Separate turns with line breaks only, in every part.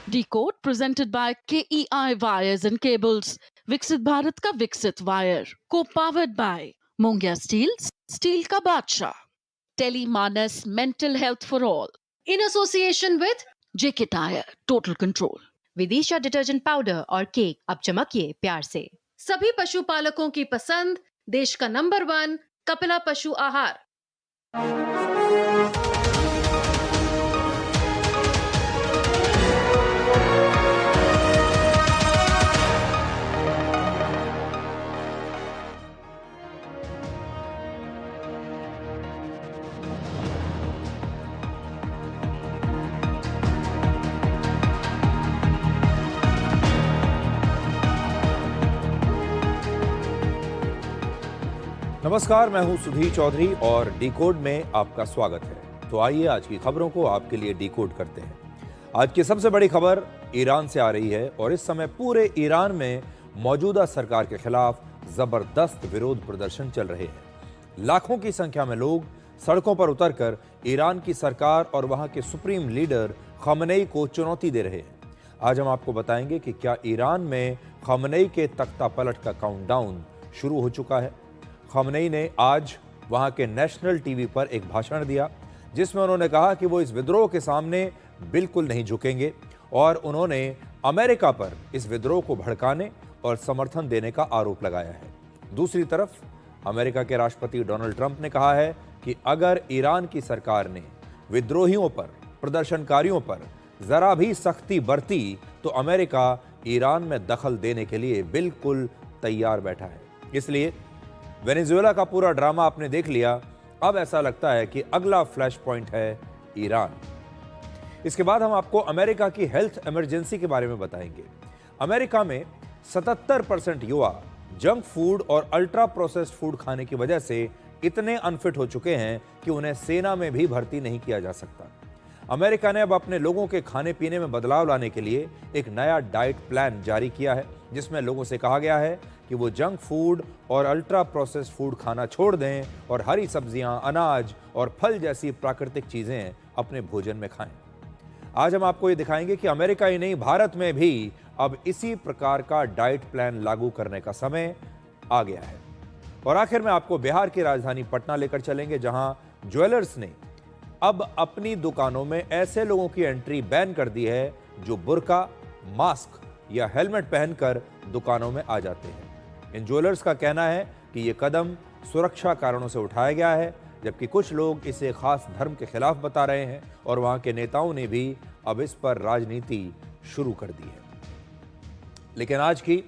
Decode presented by KEI Wires and Cables. विकसित भारत का विकसित वायर को powered by Mongia steel, steel का बादशाह। Telemanas mental health for all
in association with
JK tyre total control.
Vidisha detergent powder और cake अब चमकिए प्यार से।
सभी पशुपालकों की पसंद, देश का नंबर 1 कपिला पशु आहार।
नमस्कार, मैं हूं सुधीर चौधरी और डिकोड में आपका स्वागत है। तो आइए आज की खबरों को आपके लिए डिकोड करते हैं। आज की सबसे बड़ी खबर ईरान से आ रही है और इस समय पूरे ईरान में मौजूदा सरकार के खिलाफ जबरदस्त विरोध प्रदर्शन चल रहे हैं। लाखों की संख्या में लोग सड़कों पर उतरकर ईरान की सरकार और वहां के सुप्रीम लीडर खamenei को चुनौती दे रहे हैं। आज हम आपको बताएंगे कि क्या ईरान में खamenei के तख्ता पलट का काउंटडाउन शुरू हो चुका है। खamenei ने आज वहां के नेशनल टीवी पर एक भाषण दिया जिसमें उन्होंने कहा कि वो इस विद्रोह के सामने बिल्कुल नहीं झुकेंगे और उन्होंने अमेरिका पर इस विद्रोह को भड़काने और समर्थन देने का आरोप लगाया है। दूसरी तरफ अमेरिका के राष्ट्रपति डोनाल्ड ट्रंप ने कहा है कि अगर ईरान की सरकार ने विद्रोहियों पर, प्रदर्शनकारियों पर जरा भी सख्ती बरती तो अमेरिका ईरान में दखल देने के लिए बिल्कुल तैयार बैठा है। इसलिए वेनेजुएला का पूरा ड्रामा आपने देख लिया, अब ऐसा लगता है कि अगला फ्लैश पॉइंट है ईरान। इसके बाद हम आपको अमेरिका की हेल्थ इमरजेंसी के बारे में बताएंगे। अमेरिका में 77% युवा जंक फूड और अल्ट्रा प्रोसेस्ड फूड खाने की वजह से इतने अनफिट हो चुके हैं कि उन्हें सेना में भी भर्ती नहीं किया जा सकता। अमेरिका ने अब अपने लोगों के खाने पीने में बदलाव लाने के लिए एक नया डाइट प्लान जारी किया है जिसमें लोगों से कहा गया है कि वो जंक फूड और अल्ट्रा प्रोसेस्ड फूड खाना छोड़ दें और हरी सब्जियां, अनाज और फल जैसी प्राकृतिक चीजें अपने भोजन में खाएं। आज हम आपको ये दिखाएंगे कि अमेरिका ही नहीं, भारत में भी अब इसी प्रकार का डाइट प्लान लागू करने का समय आ गया है। और आखिर में आपको बिहार की राजधानी पटना लेकर चलेंगे जहां ज्वेलर्स ने अब अपनी दुकानों में ऐसे लोगों की एंट्री बैन कर दी है जो बुर्का, मास्क या हेलमेट पहनकर दुकानों में आ जाते हैं। इन ज्वेलर्स का कहना है कि यह कदम सुरक्षा कारणों से उठाया गया है, जबकि कुछ लोग इसे खास धर्म के खिलाफ बता रहे हैं और वहां के नेताओं ने भी अब इस पर राजनीति शुरू कर दी है। लेकिन आज की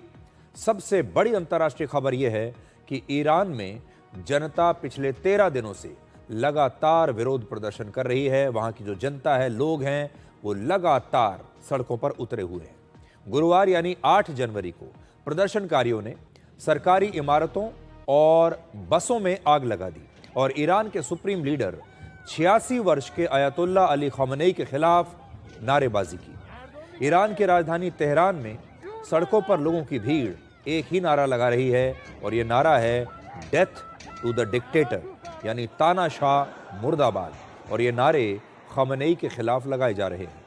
सबसे बड़ी अंतर्राष्ट्रीय खबर यह है कि ईरान में जनता पिछले 13 दिनों से लगातार विरोध प्रदर्शन कर रही है। वहां की जो जनता है, लोग हैं, वो लगातार सड़कों पर उतरे हुए हैं। गुरुवार यानी 8 जनवरी को प्रदर्शनकारियों ने सरकारी इमारतों और बसों में आग लगा दी और ईरान के सुप्रीम लीडर 86 वर्ष के अयतुल्ला अली खamenei के खिलाफ नारेबाजी की। ईरान की राजधानी तेहरान में सड़कों पर लोगों की भीड़ एक ही नारा लगा रही है और यह नारा है डेथ टू द डिक्टेटर, यानी तानाशाह मुर्दाबाद। और ये नारे खamenei के खिलाफ लगाए जा रहे हैं।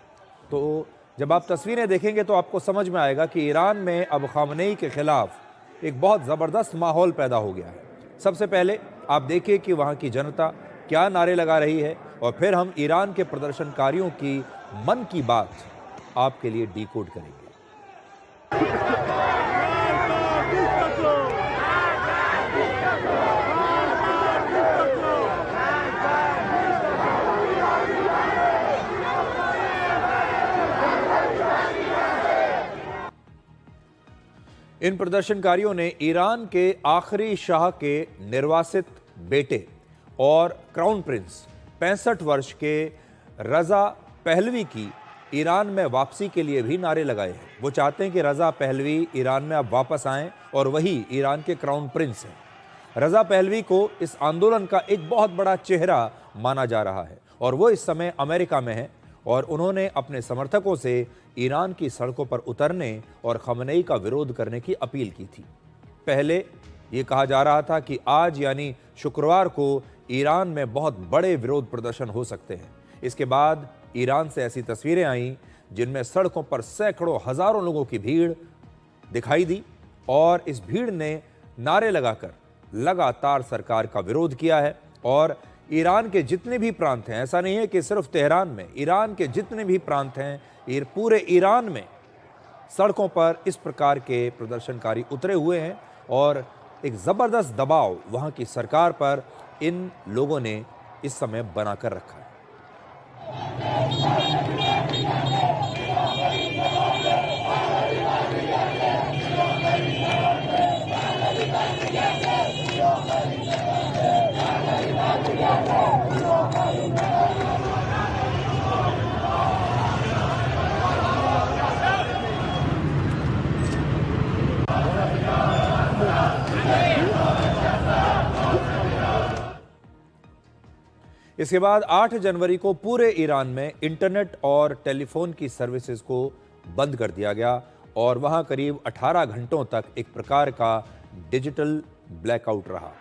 तो जब आप तस्वीरें देखेंगे तो आपको समझ में आएगा कि ईरान में अब खamenei के खिलाफ एक बहुत ज़बरदस्त माहौल पैदा हो गया है। सबसे पहले आप देखिए कि वहाँ की जनता क्या नारे लगा रही है और फिर हम ईरान के प्रदर्शनकारियों की मन की बात आपके लिए डिकोड करेंगे। इन प्रदर्शनकारियों ने ईरान के आखिरी शाह के निर्वासित बेटे और क्राउन प्रिंस 65 वर्ष के रजा पहलवी की ईरान में वापसी के लिए भी नारे लगाए हैं। वो चाहते हैं कि रजा पहलवी ईरान में अब वापस आएं और वही ईरान के क्राउन प्रिंस हैं। रजा पहलवी को इस आंदोलन का एक बहुत बड़ा चेहरा माना जा रहा है और वो इस समय अमेरिका में है और उन्होंने अपने समर्थकों से ईरान की सड़कों पर उतरने और खamenei का विरोध करने की अपील की थी। पहले ये कहा जा रहा था कि आज यानी शुक्रवार को ईरान में बहुत बड़े विरोध प्रदर्शन हो सकते हैं। इसके बाद ईरान से ऐसी तस्वीरें आईं जिनमें सड़कों पर सैकड़ों हजारों लोगों की भीड़ दिखाई दी और इस भीड़ ने नारे लगाकर लगातार सरकार का विरोध किया है। और ईरान के जितने भी प्रांत हैं, ऐसा नहीं है कि सिर्फ तेहरान में, ईरान के जितने भी प्रांत हैं, पूरे ईरान में सड़कों पर इस प्रकार के प्रदर्शनकारी उतरे हुए हैं और एक जबरदस्त दबाव वहां की सरकार पर इन लोगों ने इस समय बनाकर रखा है। इसके बाद 8 जनवरी को पूरे ईरान में इंटरनेट और टेलीफोन की सर्विसेज को बंद कर दिया गया और वहां करीब 18 घंटों तक एक प्रकार का डिजिटल ब्लैकआउट रहा।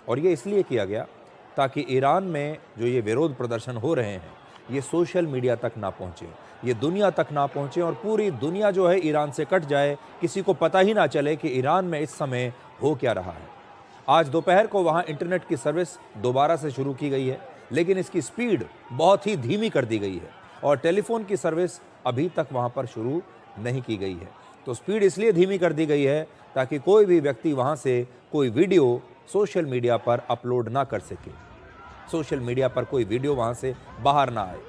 और ये इसलिए किया गया ताकि ईरान में जो ये विरोध प्रदर्शन हो रहे हैं ये सोशल मीडिया तक ना पहुंचे, ये दुनिया तक ना पहुंचे और पूरी दुनिया जो है ईरान से कट जाए, किसी को पता ही ना चले कि ईरान में इस समय हो क्या रहा है। आज दोपहर को वहां इंटरनेट की सर्विस दोबारा से शुरू की गई है, लेकिन इसकी स्पीड बहुत ही धीमी कर दी गई है और टेलीफोन की सर्विस अभी तक वहां पर शुरू नहीं की गई है। तो स्पीड इसलिए धीमी कर दी गई है ताकि कोई भी व्यक्ति वहां से कोई वीडियो सोशल मीडिया पर अपलोड ना कर सके, सोशल मीडिया पर कोई वीडियो वहां से बाहर ना आए।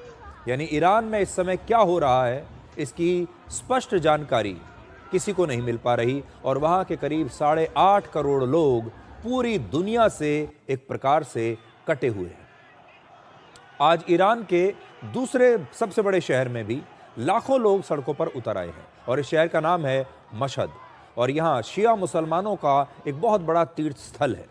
यानी ईरान में इस समय क्या हो रहा है इसकी स्पष्ट जानकारी किसी को नहीं मिल पा रही और वहां के करीब 8.5 करोड़ लोग पूरी दुनिया से एक प्रकार से कटे हुए हैं। आज ईरान के दूसरे सबसे बड़े शहर में भी लाखों लोग सड़कों पर उतर आए हैं और इस शहर का नाम है मशहद और यहाँ शिया मुसलमानों का एक बहुत बड़ा तीर्थ स्थल है।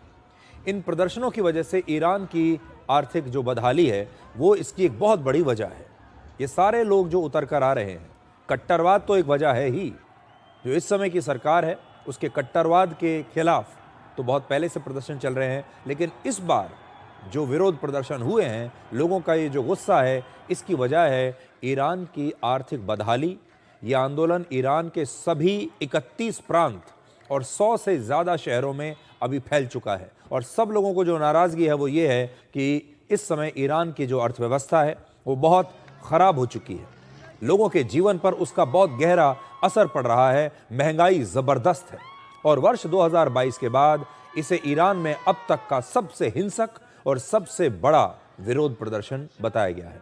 इन प्रदर्शनों की वजह से ईरान की आर्थिक जो बदहाली है वो इसकी एक बहुत बड़ी वजह है। ये सारे लोग जो उतर कर आ रहे हैं, कट्टरवाद तो एक वजह है ही, जो इस समय की सरकार है उसके कट्टरवाद के खिलाफ तो बहुत पहले से प्रदर्शन चल रहे हैं, लेकिन इस बार जो विरोध प्रदर्शन हुए हैं, लोगों का ये जो गुस्सा है, इसकी वजह है ईरान की आर्थिक बदहाली। ये आंदोलन ईरान के सभी 31 प्रांत और 100 से ज़्यादा शहरों में अभी फैल चुका है और सब लोगों को जो नाराज़गी है वो ये है कि इस समय ईरान की जो अर्थव्यवस्था है वो बहुत ख़राब हो चुकी है, लोगों के जीवन पर उसका बहुत गहरा असर पड़ रहा है, महंगाई ज़बरदस्त है और वर्ष 2022 के बाद इसे ईरान में अब तक का सबसे हिंसक और सबसे बड़ा विरोध प्रदर्शन बताया गया है।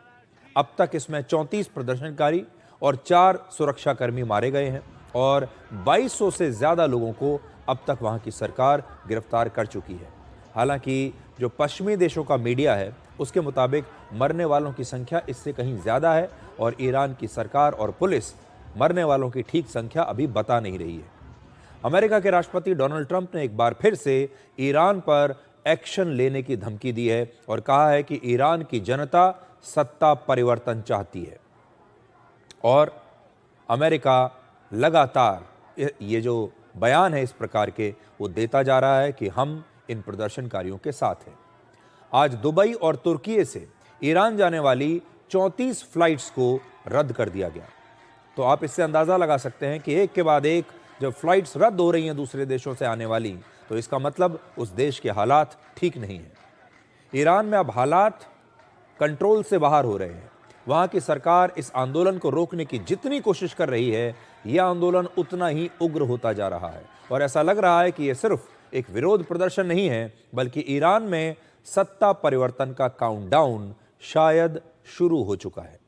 अब तक इसमें 34 प्रदर्शनकारी और 4 सुरक्षाकर्मी मारे गए हैं और 2200 से ज़्यादा लोगों को अब तक वहां की सरकार गिरफ्तार कर चुकी है। हालांकि जो पश्चिमी देशों का मीडिया है उसके मुताबिक मरने वालों की संख्या इससे कहीं ज़्यादा है और ईरान की सरकार और पुलिस मरने वालों की ठीक संख्या अभी बता नहीं रही है। अमेरिका के राष्ट्रपति डोनाल्ड ट्रंप ने एक बार फिर से ईरान पर एक्शन लेने की धमकी दी है और कहा है कि ईरान की जनता सत्ता परिवर्तन चाहती है और अमेरिका लगातार ये जो बयान है इस प्रकार के वो देता जा रहा है कि हम इन प्रदर्शनकारियों के साथ हैं। आज दुबई और तुर्की से ईरान जाने वाली 34 फ्लाइट्स को रद्द कर दिया गया। तो आप इससे अंदाज़ा लगा सकते हैं कि एक के बाद एक जब फ्लाइट्स रद्द हो रही हैं दूसरे देशों से आने वाली, तो इसका मतलब उस देश के हालात ठीक नहीं हैं। ईरान में अब हालात कंट्रोल से बाहर हो रहे हैं। वहाँ की सरकार इस आंदोलन को रोकने की जितनी कोशिश कर रही है, यह आंदोलन उतना ही उग्र होता जा रहा है और ऐसा लग रहा है कि यह सिर्फ एक विरोध प्रदर्शन नहीं है, बल्कि ईरान में सत्ता परिवर्तन का काउंटडाउन शायद शुरू हो चुका है।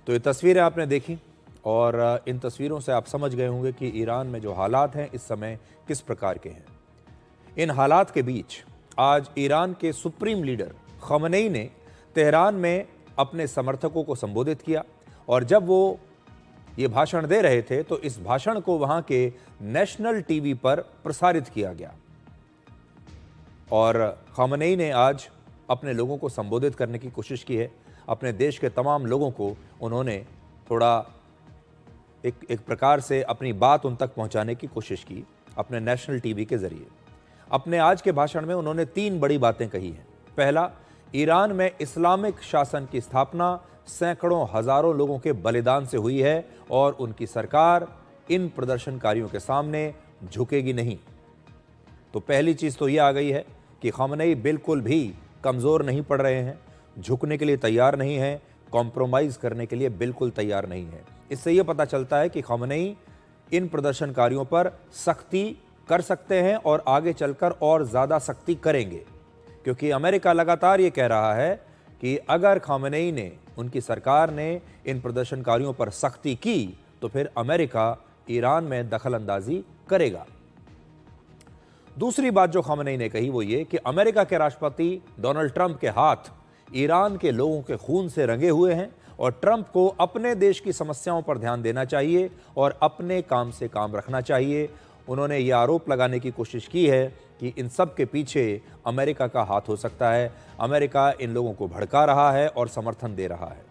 तो ये तस्वीरें आपने देखी और इन तस्वीरों से आप समझ गए होंगे कि ईरान में जो हालात हैं इस समय किस प्रकार के हैं। इन हालात के बीच आज ईरान के सुप्रीम लीडर खमनेई ने तेहरान में अपने समर्थकों को संबोधित किया और जब वो ये भाषण दे रहे थे तो इस भाषण को वहां के नेशनल टीवी पर प्रसारित किया गया और खमनेई ने आज अपने लोगों को संबोधित करने की कोशिश की है। अपने देश के तमाम लोगों को उन्होंने थोड़ा एक प्रकार से अपनी बात उन तक पहुंचाने की कोशिश की अपने नेशनल टीवी के जरिए। अपने आज के भाषण में उन्होंने 3 बड़ी बातें कही हैं। पहला, ईरान में इस्लामिक शासन की स्थापना सैकड़ों हजारों लोगों के बलिदान से हुई है और उनकी सरकार इन प्रदर्शनकारियों के सामने झुकेगी नहीं। तो पहली चीज तो यह आ गई है कि खमनेई बिल्कुल भी कमजोर नहीं पड़ रहे हैं, झुकने के लिए तैयार नहीं है, कॉम्प्रोमाइज करने के लिए बिल्कुल तैयार नहीं है। इससे यह पता चलता है कि खमनेई इन प्रदर्शनकारियों पर सख्ती कर सकते हैं और आगे चलकर और ज्यादा सख्ती करेंगे, क्योंकि अमेरिका लगातार ये कह रहा है कि अगर खमनेई ने, उनकी सरकार ने इन प्रदर्शनकारियों पर सख्ती की तो फिर अमेरिका ईरान में दखल अंदाजी करेगा। दूसरी बात जो खमनेई ने कही वो ये कि अमेरिका के राष्ट्रपति डोनाल्ड ट्रंप के हाथ ईरान के लोगों के खून से रंगे हुए हैं और ट्रंप को अपने देश की समस्याओं पर ध्यान देना चाहिए और अपने काम से काम रखना चाहिए। उन्होंने ये आरोप लगाने की कोशिश की है कि इन सब के पीछे अमेरिका का हाथ हो सकता है, अमेरिका इन लोगों को भड़का रहा है और समर्थन दे रहा है।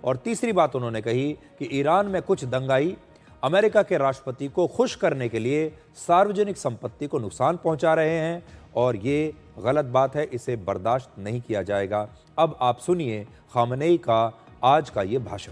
और तीसरी बात उन्होंने कही कि ईरान में कुछ दंगाई अमेरिका के राष्ट्रपति को खुश करने के लिए सार्वजनिक संपत्ति को नुकसान पहुंचा रहे हैं और ये गलत बात है, इसे बर्दाश्त नहीं किया जाएगा। अब आप सुनिए खामनेई का आज का ये भाषण।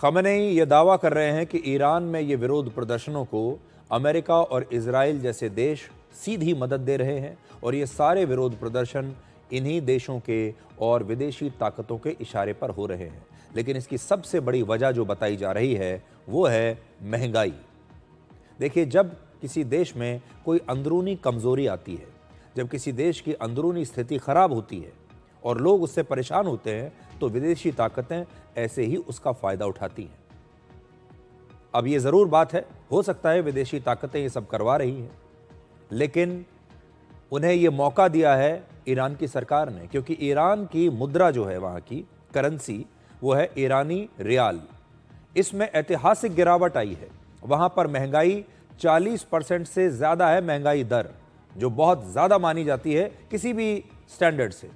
खमनेई ये दावा कर रहे हैं कि ईरान में ये विरोध प्रदर्शनों को अमेरिका और इजराइल जैसे देश सीधी मदद दे रहे हैं और ये सारे विरोध प्रदर्शन इन्हीं देशों के और विदेशी ताकतों के इशारे पर हो रहे हैं। लेकिन इसकी सबसे बड़ी वजह जो बताई जा रही है वो है महंगाई। देखिए, जब किसी देश में कोई अंदरूनी कमजोरी आती है, जब किसी देश की अंदरूनी स्थिति खराब होती है और लोग उससे परेशान होते हैं तो विदेशी ताकतें ऐसे ही उसका फायदा उठाती हैं। अब ये जरूर बात है, हो सकता है विदेशी ताकतें ये सब करवा रही हैं, लेकिन उन्हें ये मौका दिया है ईरान की सरकार ने, क्योंकि ईरान की मुद्रा जो है, वहां की करेंसी, वो है ईरानी रियाल। इसमें ऐतिहासिक गिरावट आई है। वहां पर महंगाई 40% से ज्यादा है, महंगाई दर जो बहुत ज्यादा मानी जाती है किसी भी स्टैंडर्ड से।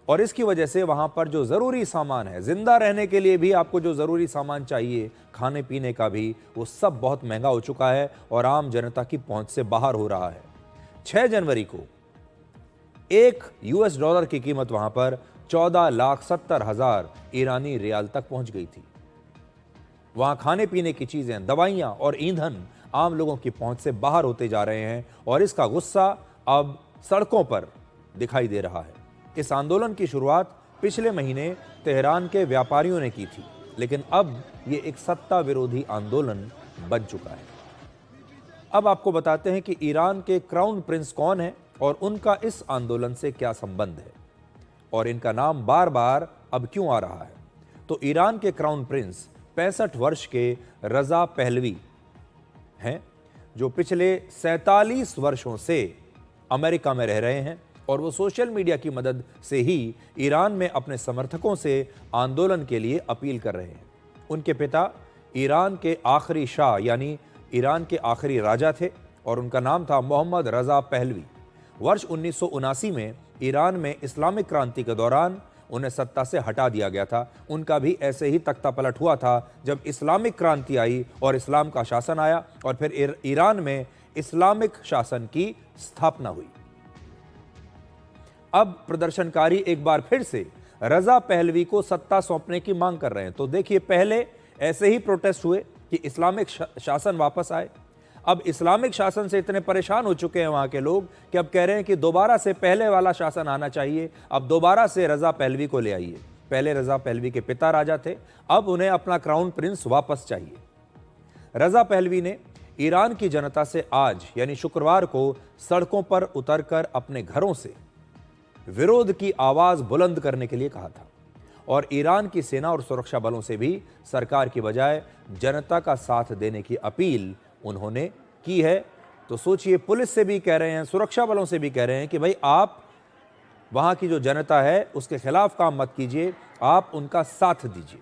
और इसकी वजह से वहां पर जो जरूरी सामान है, जिंदा रहने के लिए भी आपको जो जरूरी सामान चाहिए, खाने पीने का भी, वो सब बहुत महंगा हो चुका है और आम जनता की पहुंच से बाहर हो रहा है। 6 जनवरी को $1 की कीमत वहां पर 14,70,000 ईरानी रियाल तक पहुंच गई थी। वहां खाने पीने की चीजें, दवाइयां और ईंधन आम लोगों की पहुंच से बाहर होते जा रहे हैं और इसका गुस्सा अब सड़कों पर दिखाई दे रहा है। इस आंदोलन की शुरुआत पिछले महीने तेहरान के व्यापारियों ने की थी, लेकिन अब ये एक सत्ता विरोधी आंदोलन बन चुका है। अब आपको बताते हैं कि ईरान के क्राउन प्रिंस कौन है और उनका इस आंदोलन से क्या संबंध है और इनका नाम बार बार अब क्यों आ रहा है। तो ईरान के क्राउन प्रिंस 65 वर्ष के रजा पहलवी हैं, जो पिछले 47 वर्षों से अमेरिका में रह रहे हैं और वो सोशल मीडिया की मदद से ही ईरान में अपने समर्थकों से आंदोलन के लिए अपील कर रहे हैं। उनके पिता ईरान के आखिरी शाह यानी ईरान के आखिरी राजा थे और उनका नाम था मोहम्मद रजा पहलवी। वर्ष 1979 में ईरान में इस्लामिक क्रांति के दौरान उन्हें सत्ता से हटा दिया गया था। उनका भी ऐसे ही तख्ता पलट हुआ था जब इस्लामिक क्रांति आई और इस्लाम का शासन आया और फिर ईरान में इस्लामिक शासन की स्थापना हुई। अब प्रदर्शनकारी एक बार फिर से रजा पहलवी को सत्ता सौंपने की मांग कर रहे हैं। तो देखिए, पहले ऐसे ही प्रोटेस्ट हुए कि इस्लामिक शासन वापस आए। अब इस्लामिक शासन से इतने परेशान हो चुके हैं वहाँ के लोग कि अब कह रहे हैं कि दोबारा से पहले वाला शासन आना चाहिए, अब दोबारा से रज़ा पहलवी को ले आइए। पहले रज़ा पहलवी के पिता राजा थे, अब उन्हें अपना क्राउन प्रिंस वापस चाहिए। रज़ा पहलवी ने ईरान की जनता से आज यानी शुक्रवार को सड़कों पर उतरकर अपने घरों से विरोध की आवाज बुलंद करने के लिए कहा था और ईरान की सेना और सुरक्षा बलों से भी सरकार की बजाय जनता का साथ देने की अपील उन्होंने की है। तो सोचिए, पुलिस से भी कह रहे हैं, सुरक्षा बलों से भी कह रहे हैं कि भाई आप वहां की जो जनता है उसके खिलाफ काम मत कीजिए, आप उनका साथ दीजिए।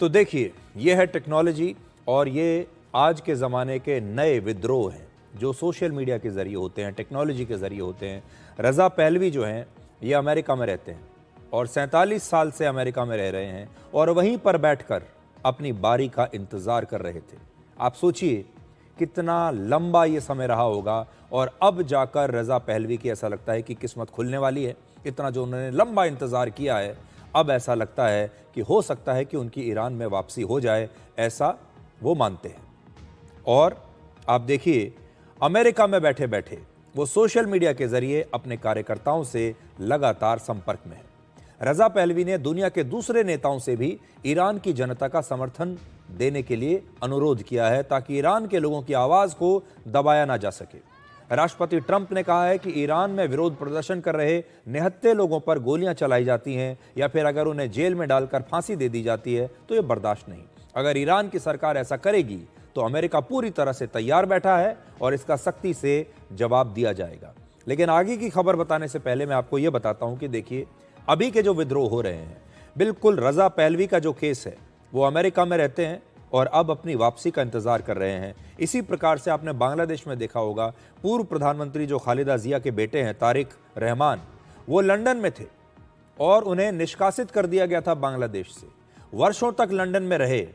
तो देखिए, यह है टेक्नोलॉजी और ये आज के ज़माने के नए विद्रोह हैं जो सोशल मीडिया के ज़रिए होते हैं, टेक्नोलॉजी के ज़रिए होते हैं। रज़ा पहलवी जो हैं ये अमेरिका में रहते हैं और 47 साल से अमेरिका में रह रहे हैं और वहीं पर बैठकर अपनी बारी का इंतज़ार कर रहे थे। आप सोचिए कितना लंबा ये समय रहा होगा और अब जाकर रज़ा पहलवी की ऐसा लगता है कि किस्मत खुलने वाली है। इतना जो उन्होंने लंबा इंतज़ार किया है, अब ऐसा लगता है कि हो सकता है कि उनकी ईरान में वापसी हो जाए, ऐसा वो मानते हैं। और आप देखिए, अमेरिका में बैठे बैठे वो सोशल मीडिया के ज़रिए अपने कार्यकर्ताओं से लगातार संपर्क में है। रज़ा पहलवी ने दुनिया के दूसरे नेताओं से भी ईरान की जनता का समर्थन देने के लिए अनुरोध किया है ताकि ईरान के लोगों की आवाज़ को दबाया ना जा सके। राष्ट्रपति ट्रंप ने कहा है कि ईरान में विरोध प्रदर्शन कर रहे निहत्थे लोगों पर गोलियां चलाई जाती हैं या फिर अगर उन्हें जेल में डालकर फांसी दे दी जाती है तो ये बर्दाश्त नहीं। अगर ईरान की सरकार ऐसा करेगी तो अमेरिका पूरी तरह से तैयार बैठा है और इसका सख्ती से जवाब दिया जाएगा। लेकिन आगे की खबर बताने से पहले मैं आपको ये बताता हूं कि देखिए, अभी के जो विद्रोह हो रहे हैं, बिल्कुल रज़ा पहलवी का जो केस है वो अमेरिका में रहते हैं और अब अपनी वापसी का इंतजार कर रहे हैं। इसी प्रकार से आपने बांग्लादेश में देखा होगा, पूर्व प्रधानमंत्री जो खालिदा जिया के बेटे हैं तारिक रहमान, वो लंदन में थे और उन्हें निष्कासित कर दिया गया था बांग्लादेश से। वर्षों तक लंदन में रहे,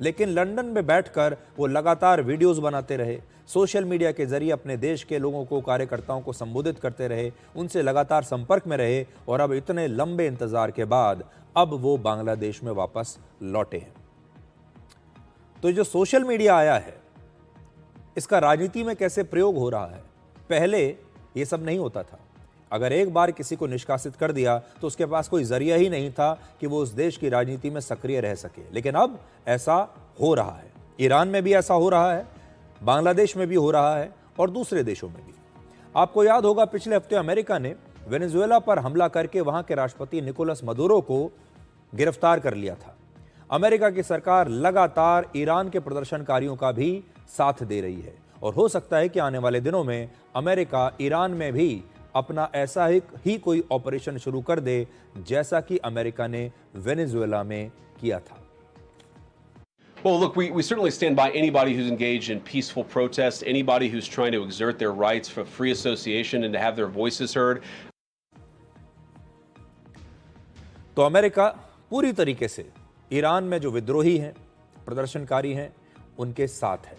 लेकिन लंदन में बैठकर वो लगातार वीडियोस बनाते रहे, सोशल मीडिया के जरिए अपने देश के लोगों को, कार्यकर्ताओं को संबोधित करते रहे, उनसे लगातार संपर्क में रहे और अब इतने लंबे इंतजार के बाद अब वो बांग्लादेश में वापस लौटे हैं। तो जो सोशल मीडिया आया है, इसका राजनीति में कैसे प्रयोग हो रहा है? पहले ये सब नहीं होता था। अगर एक बार किसी को निष्कासित कर दिया तो उसके पास कोई जरिया ही नहीं था कि वो उस देश की राजनीति में सक्रिय रह सके। लेकिन अब ऐसा हो रहा है। ईरान में भी ऐसा हो रहा है, बांग्लादेश में भी हो रहा है और दूसरे देशों में भी। आपको याद होगा, पिछले हफ्ते अमेरिका ने वेनेजुएला पर हमला करके वहां के राष्ट्रपति निकोलस मदुरो को गिरफ्तार कर लिया था। अमेरिका की सरकार लगातार ईरान के प्रदर्शनकारियों का भी साथ दे रही है और हो सकता है कि आने वाले दिनों में अमेरिका ईरान में भी अपना ऐसा ही कोई ऑपरेशन शुरू कर दे जैसा कि अमेरिका ने वेनेजुएला में किया था।
Well, look, we certainly stand by anybody who's engaged in peaceful protest, anybody who's trying to exert their rights for free association and to have their voices heard.
तो America पूरी तरीके से Iran में जो विद्रोही हैं, प्रदर्शनकारी हैं, उनके साथ है।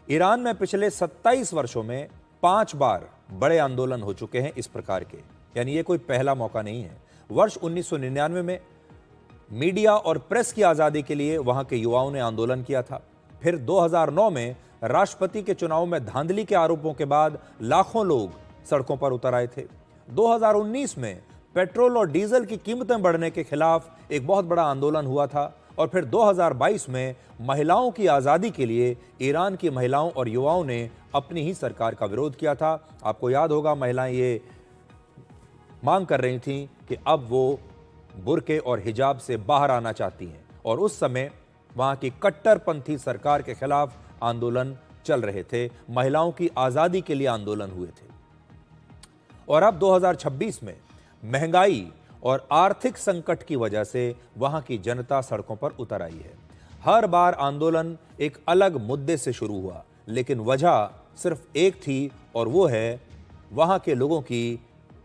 ईरान में पिछले 27 वर्षों में 5 बार बड़े आंदोलन हो चुके हैं इस प्रकार के, यानी ये कोई पहला मौका नहीं है। वर्ष 1999 में मीडिया और प्रेस की आज़ादी के लिए वहां के युवाओं ने आंदोलन किया था। फिर 2009 में राष्ट्रपति के चुनाव में धांधली के आरोपों के बाद लाखों लोग सड़कों पर उतर आए थे। 2019 में पेट्रोल और डीजल की कीमतें बढ़ने के खिलाफ एक बहुत बड़ा आंदोलन हुआ था और फिर 2022 में महिलाओं की आज़ादी के लिए ईरान की महिलाओं और युवाओं ने अपनी ही सरकार का विरोध किया था। आपको याद होगा, महिलाएं ये मांग कर रही थीं कि अब वो बुर्के और हिजाब से बाहर आना चाहती हैं, और उस समय वहां की कट्टरपंथी सरकार के खिलाफ आंदोलन चल रहे थे, महिलाओं की आज़ादी के लिए आंदोलन हुए थे। और अब 2026 में महंगाई और आर्थिक संकट की वजह से वहां की जनता सड़कों पर उतर आई है। हर बार आंदोलन एक अलग मुद्दे से शुरू हुआ, लेकिन वजह सिर्फ एक थी, और वो है वहां के लोगों की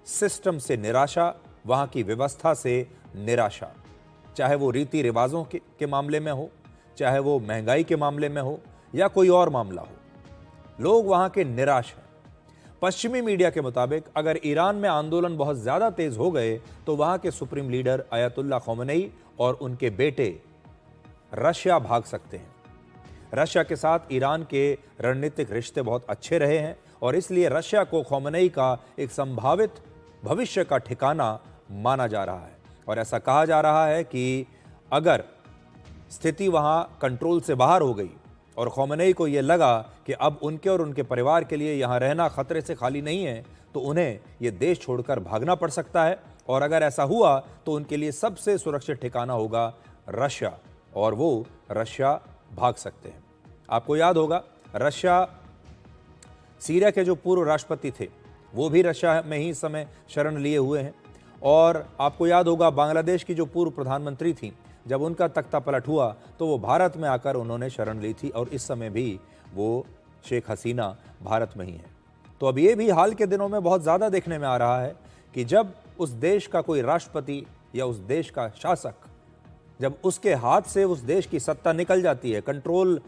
सिस्टम से निराशा, वहां की व्यवस्था से निराशा। चाहे वो रीति रिवाजों के मामले में हो, चाहे वो महंगाई के मामले में हो, या कोई और मामला हो, लोग वहां के निराश हैं। पश्चिमी मीडिया के मुताबिक अगर ईरान में आंदोलन बहुत ज्यादा तेज हो गए तो वहां के सुप्रीम लीडर अयतुल्ला खौमेनी और उनके बेटे रशिया भाग सकते हैं। रशिया के साथ ईरान के रणनीतिक रिश्ते बहुत अच्छे रहे हैं, और इसलिए रशिया को खौमेनी का एक संभावित भविष्य का ठिकाना माना जा रहा है। और ऐसा कहा जा रहा है कि अगर स्थिति वहां कंट्रोल से बाहर हो गई और खौमेनी को यह लगा कि अब उनके और उनके परिवार के लिए यहां रहना खतरे से खाली नहीं है, तो उन्हें यह देश छोड़कर भागना पड़ सकता है। और अगर ऐसा हुआ तो उनके लिए सबसे सुरक्षित ठिकाना होगा रशिया, और वो रशिया भाग सकते हैं। आपको याद होगा, रशिया सीरिया के जो पूर्व राष्ट्रपति थे वो भी रशिया में ही इस समय शरण लिए हुए हैं। और आपको याद होगा, बांग्लादेश की जो पूर्व प्रधानमंत्री थी, जब उनका तख्ता पलट हुआ तो वो भारत में आकर उन्होंने शरण ली थी, और इस समय भी वो शेख हसीना भारत में ही है। तो अब ये भी हाल के दिनों में बहुत ज़्यादा देखने में आ रहा है कि जब उस देश का कोई राष्ट्रपति या उस देश का शासक, जब उसके हाथ से उस देश की सत्ता निकल जाती है, कंट्रोल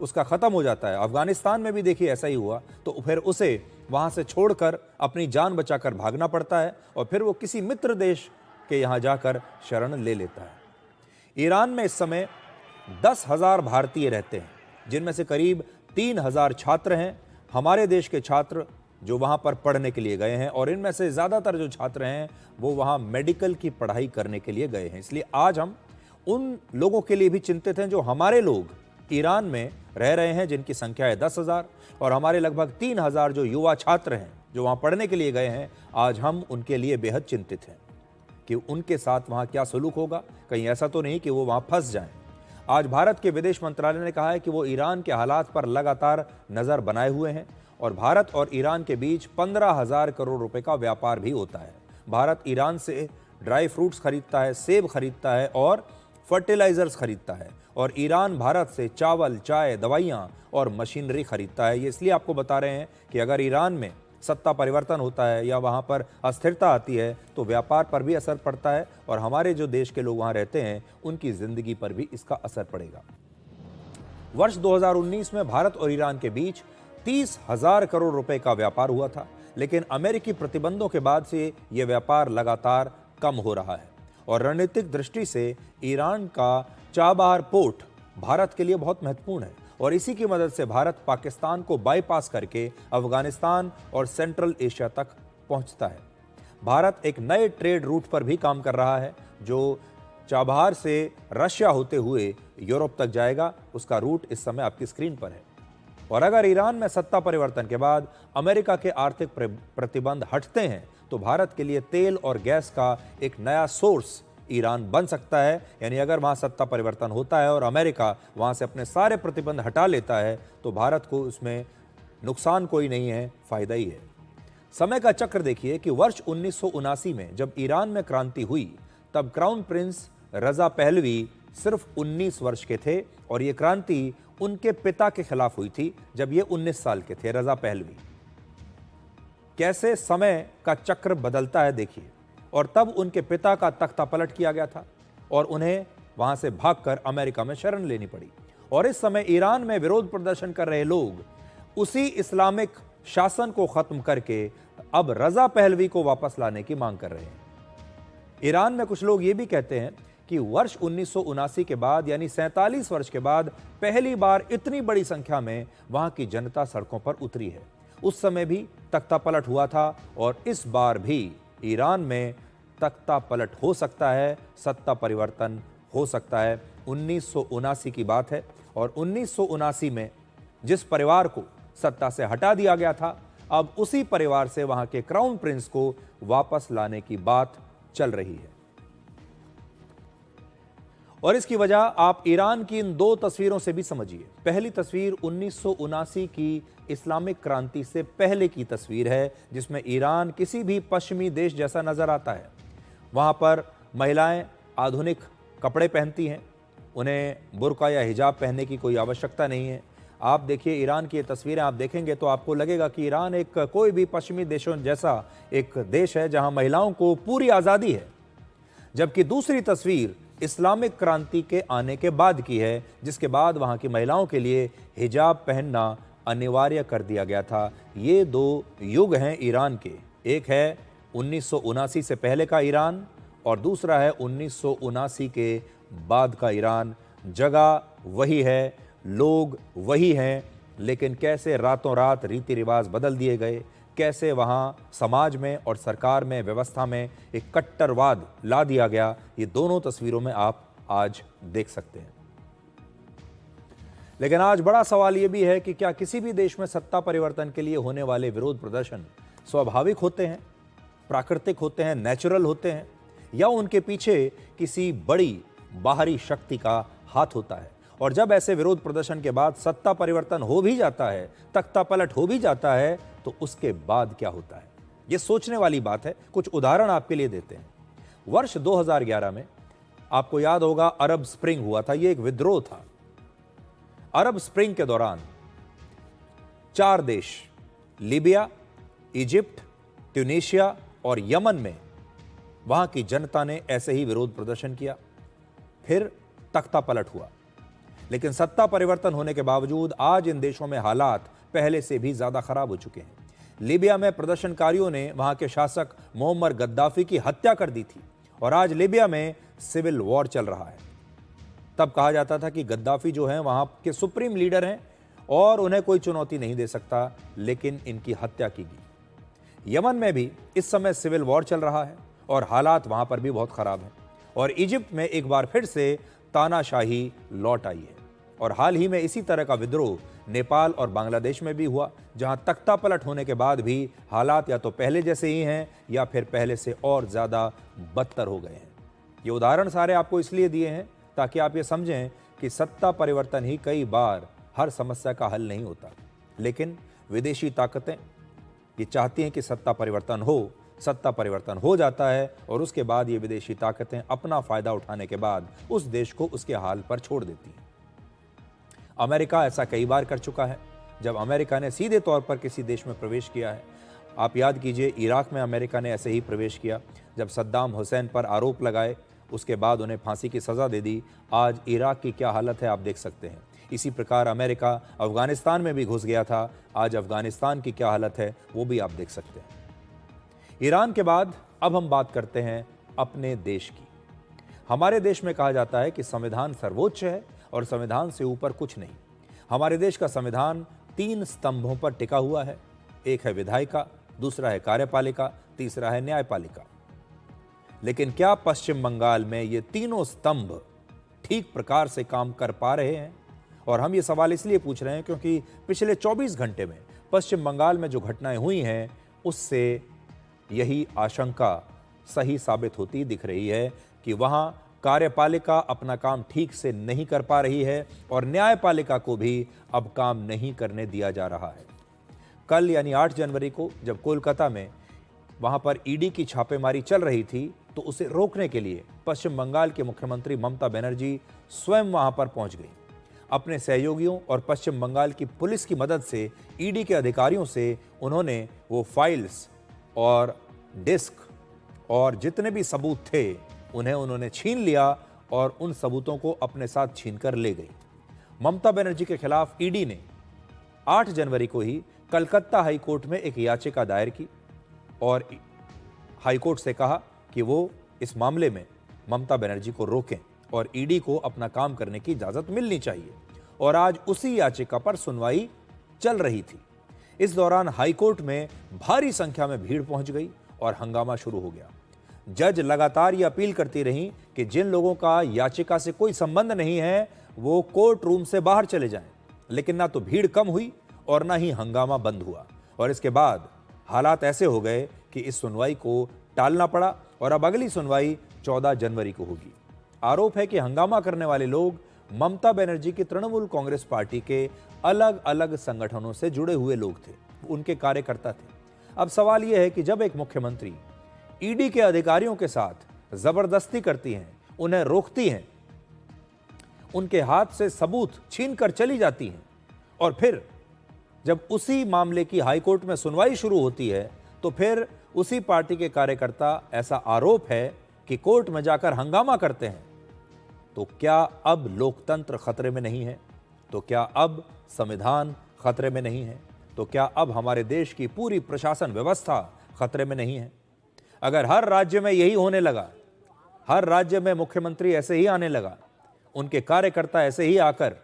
उसका ख़त्म हो जाता है, अफगानिस्तान में भी देखिए ऐसा ही हुआ, तो फिर उसे वहाँ से छोड़कर अपनी जान बचाकर भागना पड़ता है, और फिर वो किसी मित्र देश के यहाँ जाकर शरण ले लेता है। ईरान में इस समय 10,000 भारतीय रहते हैं, जिनमें से करीब 3,000 छात्र हैं, हमारे देश के छात्र जो वहाँ पर पढ़ने के लिए गए हैं, और इनमें से ज़्यादातर जो छात्र हैं वो वहाँ मेडिकल की पढ़ाई करने के लिए गए हैं। इसलिए आज हम उन लोगों के लिए भी चिंतित हैं जो हमारे लोग ईरान में रह रहे हैं, जिनकी संख्या है 10,000, और हमारे लगभग 3,000 जो युवा छात्र हैं जो वहाँ पढ़ने के लिए गए हैं, आज हम उनके लिए बेहद चिंतित हैं कि उनके साथ वहाँ क्या सलूक होगा। कहीं ऐसा तो नहीं कि वो वहाँ फंस जाएं। आज भारत के विदेश मंत्रालय ने कहा है कि वो ईरान के हालात पर लगातार नज़र बनाए हुए हैं, और भारत और ईरान के बीच 15,000 करोड़ रुपए का व्यापार भी होता है। भारत ईरान से ड्राई फ्रूट्स खरीदता है, सेब खरीदता है और फर्टिलाइजर्स खरीदता है, और ईरान भारत से चावल, चाय, दवाइयाँ और मशीनरी खरीदता है। ये इसलिए आपको बता रहे हैं कि अगर ईरान में सत्ता परिवर्तन होता है या वहाँ पर अस्थिरता आती है तो व्यापार पर भी असर पड़ता है, और हमारे जो देश के लोग वहाँ रहते हैं उनकी ज़िंदगी पर भी इसका असर पड़ेगा। वर्ष 2019 में भारत और ईरान के बीच 30,000 करोड़ रुपए का व्यापार हुआ था, लेकिन अमेरिकी प्रतिबंधों के बाद से ये व्यापार लगातार कम हो रहा है, और रणनीतिक दृष्टि से ईरान का चाबहार पोर्ट भारत के लिए बहुत महत्वपूर्ण है, और इसी की मदद से भारत पाकिस्तान को बाईपास करके अफगानिस्तान और सेंट्रल एशिया तक पहुंचता है। भारत एक नए ट्रेड रूट पर भी काम कर रहा है, जो चाबहार से रशिया होते हुए यूरोप तक जाएगा। उसका रूट इस समय आपकी स्क्रीन पर है। और अगर ईरान में सत्ता परिवर्तन के बाद अमेरिका के आर्थिक प्रतिबंध हटते हैं तो भारत के लिए तेल और गैस का एक नया सोर्स ईरान बन सकता है। यानी अगर वहाँ सत्ता परिवर्तन होता है और अमेरिका वहाँ से अपने सारे प्रतिबंध हटा लेता है तो भारत को उसमें नुकसान कोई नहीं है, फायदा ही है। समय का चक्र देखिए कि वर्ष 1979 में जब ईरान में क्रांति हुई तब क्राउन प्रिंस रजा पहलवी सिर्फ 19 वर्ष के थे, और ये क्रांति उनके पिता के खिलाफ हुई थी जब ये 19 साल के थे, रजा पहलवी। कैसे समय का चक्र बदलता है देखिए। और तब उनके पिता का तख्ता पलट किया गया था और उन्हें वहां से भागकर अमेरिका में शरण लेनी पड़ी, और इस समय ईरान में विरोध प्रदर्शन कर रहे लोग उसी इस्लामिक शासन को खत्म करके अब रजा पहलवी को वापस लाने की मांग कर रहे हैं। ईरान में कुछ लोग ये भी कहते हैं कि वर्ष 1979 के बाद यानी 47 वर्ष के बाद पहली बार इतनी बड़ी संख्या में वहां की जनता सड़कों पर उतरी है। उस समय भी तख्ता पलट हुआ था और इस बार भी ईरान में तख्ता पलट हो सकता है, सत्ता परिवर्तन हो सकता है 1979 की बात है, और 1979 में जिस परिवार को सत्ता से हटा दिया गया था, अब उसी परिवार से वहां के क्राउन प्रिंस को वापस लाने की बात चल रही है। और इसकी वजह आप ईरान की इन दो तस्वीरों से भी समझिए। पहली तस्वीर 1979 की इस्लामिक क्रांति से पहले की तस्वीर है, जिसमें ईरान किसी भी पश्चिमी देश जैसा नजर आता है। वहां पर महिलाएं आधुनिक कपड़े पहनती हैं, उन्हें बुर्का या हिजाब पहनने की कोई आवश्यकता नहीं है। आप देखिए ईरान की ये तस्वीरें आप देखेंगे तो आपको लगेगा कि ईरान एक कोई भी पश्चिमी देशों जैसा एक देश है जहां महिलाओं को पूरी आज़ादी है। जबकि दूसरी तस्वीर इस्लामिक क्रांति के आने के बाद की है, जिसके बाद वहां की महिलाओं के लिए हिजाब पहनना अनिवार्य कर दिया गया था। ये दो युग हैं ईरान के, एक है 1979 से पहले का ईरान और दूसरा है 1979 के बाद का ईरान। जगह वही है, लोग वही हैं, लेकिन कैसे रातों रात रीति रिवाज बदल दिए गए, कैसे वहाँ समाज में और सरकार में, व्यवस्था में एक कट्टरवाद ला दिया गया, ये दोनों तस्वीरों में आप आज देख सकते हैं। लेकिन आज बड़ा सवाल ये भी है कि क्या किसी भी देश में सत्ता परिवर्तन के लिए होने वाले विरोध प्रदर्शन स्वाभाविक होते हैं, प्राकृतिक होते हैं, नेचुरल होते हैं, या उनके पीछे किसी बड़ी बाहरी शक्ति का हाथ होता है। और जब ऐसे विरोध प्रदर्शन के बाद सत्ता परिवर्तन हो भी जाता है, तख्ता पलट हो भी जाता है, तो उसके बाद क्या होता है, यह सोचने वाली बात है। कुछ उदाहरण आपके लिए देते हैं। वर्ष 2011 में आपको याद होगा अरब स्प्रिंग हुआ था, यह एक विद्रोह था। अरब स्प्रिंग के दौरान 4 देश, लीबिया, इजिप्ट, ट्यूनीशिया और यमन में वहां की जनता ने ऐसे ही विरोध प्रदर्शन किया। फिर तख्ता पलट हुआ, लेकिन सत्ता परिवर्तन होने के बावजूद आज इन देशों में हालात पहले से भी ज्यादा खराब हो चुके हैं। लीबिया में प्रदर्शनकारियों ने वहां के शासक मोअम्मर गद्दाफी की हत्या कर दी थी और आज लीबिया में सिविल वॉर चल रहा है। तब कहा जाता था कि गद्दाफी जो हैं वहां के सुप्रीम लीडर हैं और उन्हें कोई चुनौती नहीं दे सकता, लेकिन इनकी हत्या की गई। यमन में भी इस समय सिविल वॉर चल रहा है और हालात वहां पर भी बहुत खराब हैं। और इजिप्ट में एक बार फिर से तानाशाही लौट आई है। और हाल ही में इसी तरह का विद्रोह नेपाल और बांग्लादेश में भी हुआ, जहां तख्ता पलट होने के बाद भी हालात या तो पहले जैसे ही हैं या फिर पहले से और ज्यादा बदतर हो गए हैं। ये उदाहरण सारे आपको इसलिए दिए हैं ताकि आप ये समझें कि सत्ता परिवर्तन ही कई बार हर समस्या का हल नहीं होता, लेकिन विदेशी ताकतें ये चाहती हैं कि सत्ता परिवर्तन हो, सत्ता परिवर्तन हो जाता है और उसके बाद ये विदेशी ताकतें अपना फायदा उठाने के बाद उस देश को उसके हाल पर छोड़ देती हैं। अमेरिका ऐसा कई बार कर चुका है। जब अमेरिका ने सीधे तौर पर किसी देश में प्रवेश किया है, आप याद कीजिए इराक में अमेरिका ने ऐसे ही प्रवेश किया। जब सद्दाम हुसैन पर आरोप लगाए, उसके बाद उन्हें फांसी की सज़ा दे दी। आज इराक की क्या हालत है आप देख सकते हैं। इसी प्रकार अमेरिका अफगानिस्तान में भी घुस गया था, आज अफगानिस्तान की क्या हालत है वो भी आप देख सकते हैं। ईरान के बाद अब हम बात करते हैं अपने देश की। हमारे देश में कहा जाता है कि संविधान सर्वोच्च है और संविधान से ऊपर कुछ नहीं। हमारे देश का संविधान 3 स्तंभों पर टिका हुआ है। एक है विधायिका, दूसरा है कार्यपालिका, तीसरा है न्यायपालिका। लेकिन क्या पश्चिम बंगाल में ये तीनों स्तंभ ठीक प्रकार से काम कर पा रहे हैं? और हम ये सवाल इसलिए पूछ रहे हैं क्योंकि पिछले 24 घंटे में पश्चिम बंगाल में जो घटनाएं हुई हैं, उससे यही आशंका सही साबित होती दिख रही है कि वहां कार्यपालिका अपना काम ठीक से नहीं कर पा रही है और न्यायपालिका को भी अब काम नहीं करने दिया जा रहा है। कल यानी 8 जनवरी को जब कोलकाता में वहां पर ईडी की छापेमारी चल रही थी, तो उसे रोकने के लिए पश्चिम बंगाल के मुख्यमंत्री ममता बनर्जी स्वयं वहां पर पहुंच गई। अपने सहयोगियों और पश्चिम बंगाल की पुलिस की मदद से ईडी के अधिकारियों से उन्होंने वो फाइल्स और डिस्क और जितने भी सबूत थे उन्होंने छीन लिया और उन सबूतों को अपने साथ छीनकर ले गई। ममता बनर्जी के खिलाफ ईडी ने 8 जनवरी को ही कलकत्ता हाईकोर्ट में एक याचिका दायर की और हाईकोर्ट से कहा कि वो इस मामले में ममता बनर्जी को रोकें और ईडी को अपना काम करने की इजाजत मिलनी चाहिए। और आज उसी याचिका पर सुनवाई चल रही थी। इस दौरान हाईकोर्ट में भारी संख्या में भीड़ पहुंच गई और हंगामा शुरू हो गया। जज लगातार ये अपील करती रहीं कि जिन लोगों का याचिका से कोई संबंध नहीं है वो कोर्ट रूम से बाहर चले जाएं। लेकिन ना तो भीड़ कम हुई और ना ही हंगामा बंद हुआ, और इसके बाद हालात ऐसे हो गए कि इस सुनवाई को टालना पड़ा और अब अगली सुनवाई 14 जनवरी को होगी। आरोप है कि हंगामा करने वाले लोग ममता बनर्जी की तृणमूल कांग्रेस पार्टी के अलग अलग संगठनों से जुड़े हुए लोग थे, उनके कार्यकर्ता थे। अब सवाल यह है कि जब एक मुख्यमंत्री ईडी के अधिकारियों के साथ जबरदस्ती करती हैं, उन्हें रोकती हैं, उनके हाथ से सबूत छीनकर चली जाती हैं, और फिर जब उसी मामले की हाईकोर्ट में सुनवाई शुरू होती है तो फिर उसी पार्टी के कार्यकर्ता, ऐसा आरोप है कि कोर्ट में जाकर हंगामा करते हैं, तो क्या अब लोकतंत्र खतरे में नहीं है? तो क्या अब संविधान खतरे में नहीं है? तो क्या अब हमारे देश की पूरी प्रशासन व्यवस्था खतरे में नहीं है? अगर हर राज्य में यही होने लगा, हर राज्य में मुख्यमंत्री ऐसे ही आने लगा, उनके कार्यकर्ता ऐसे ही आकर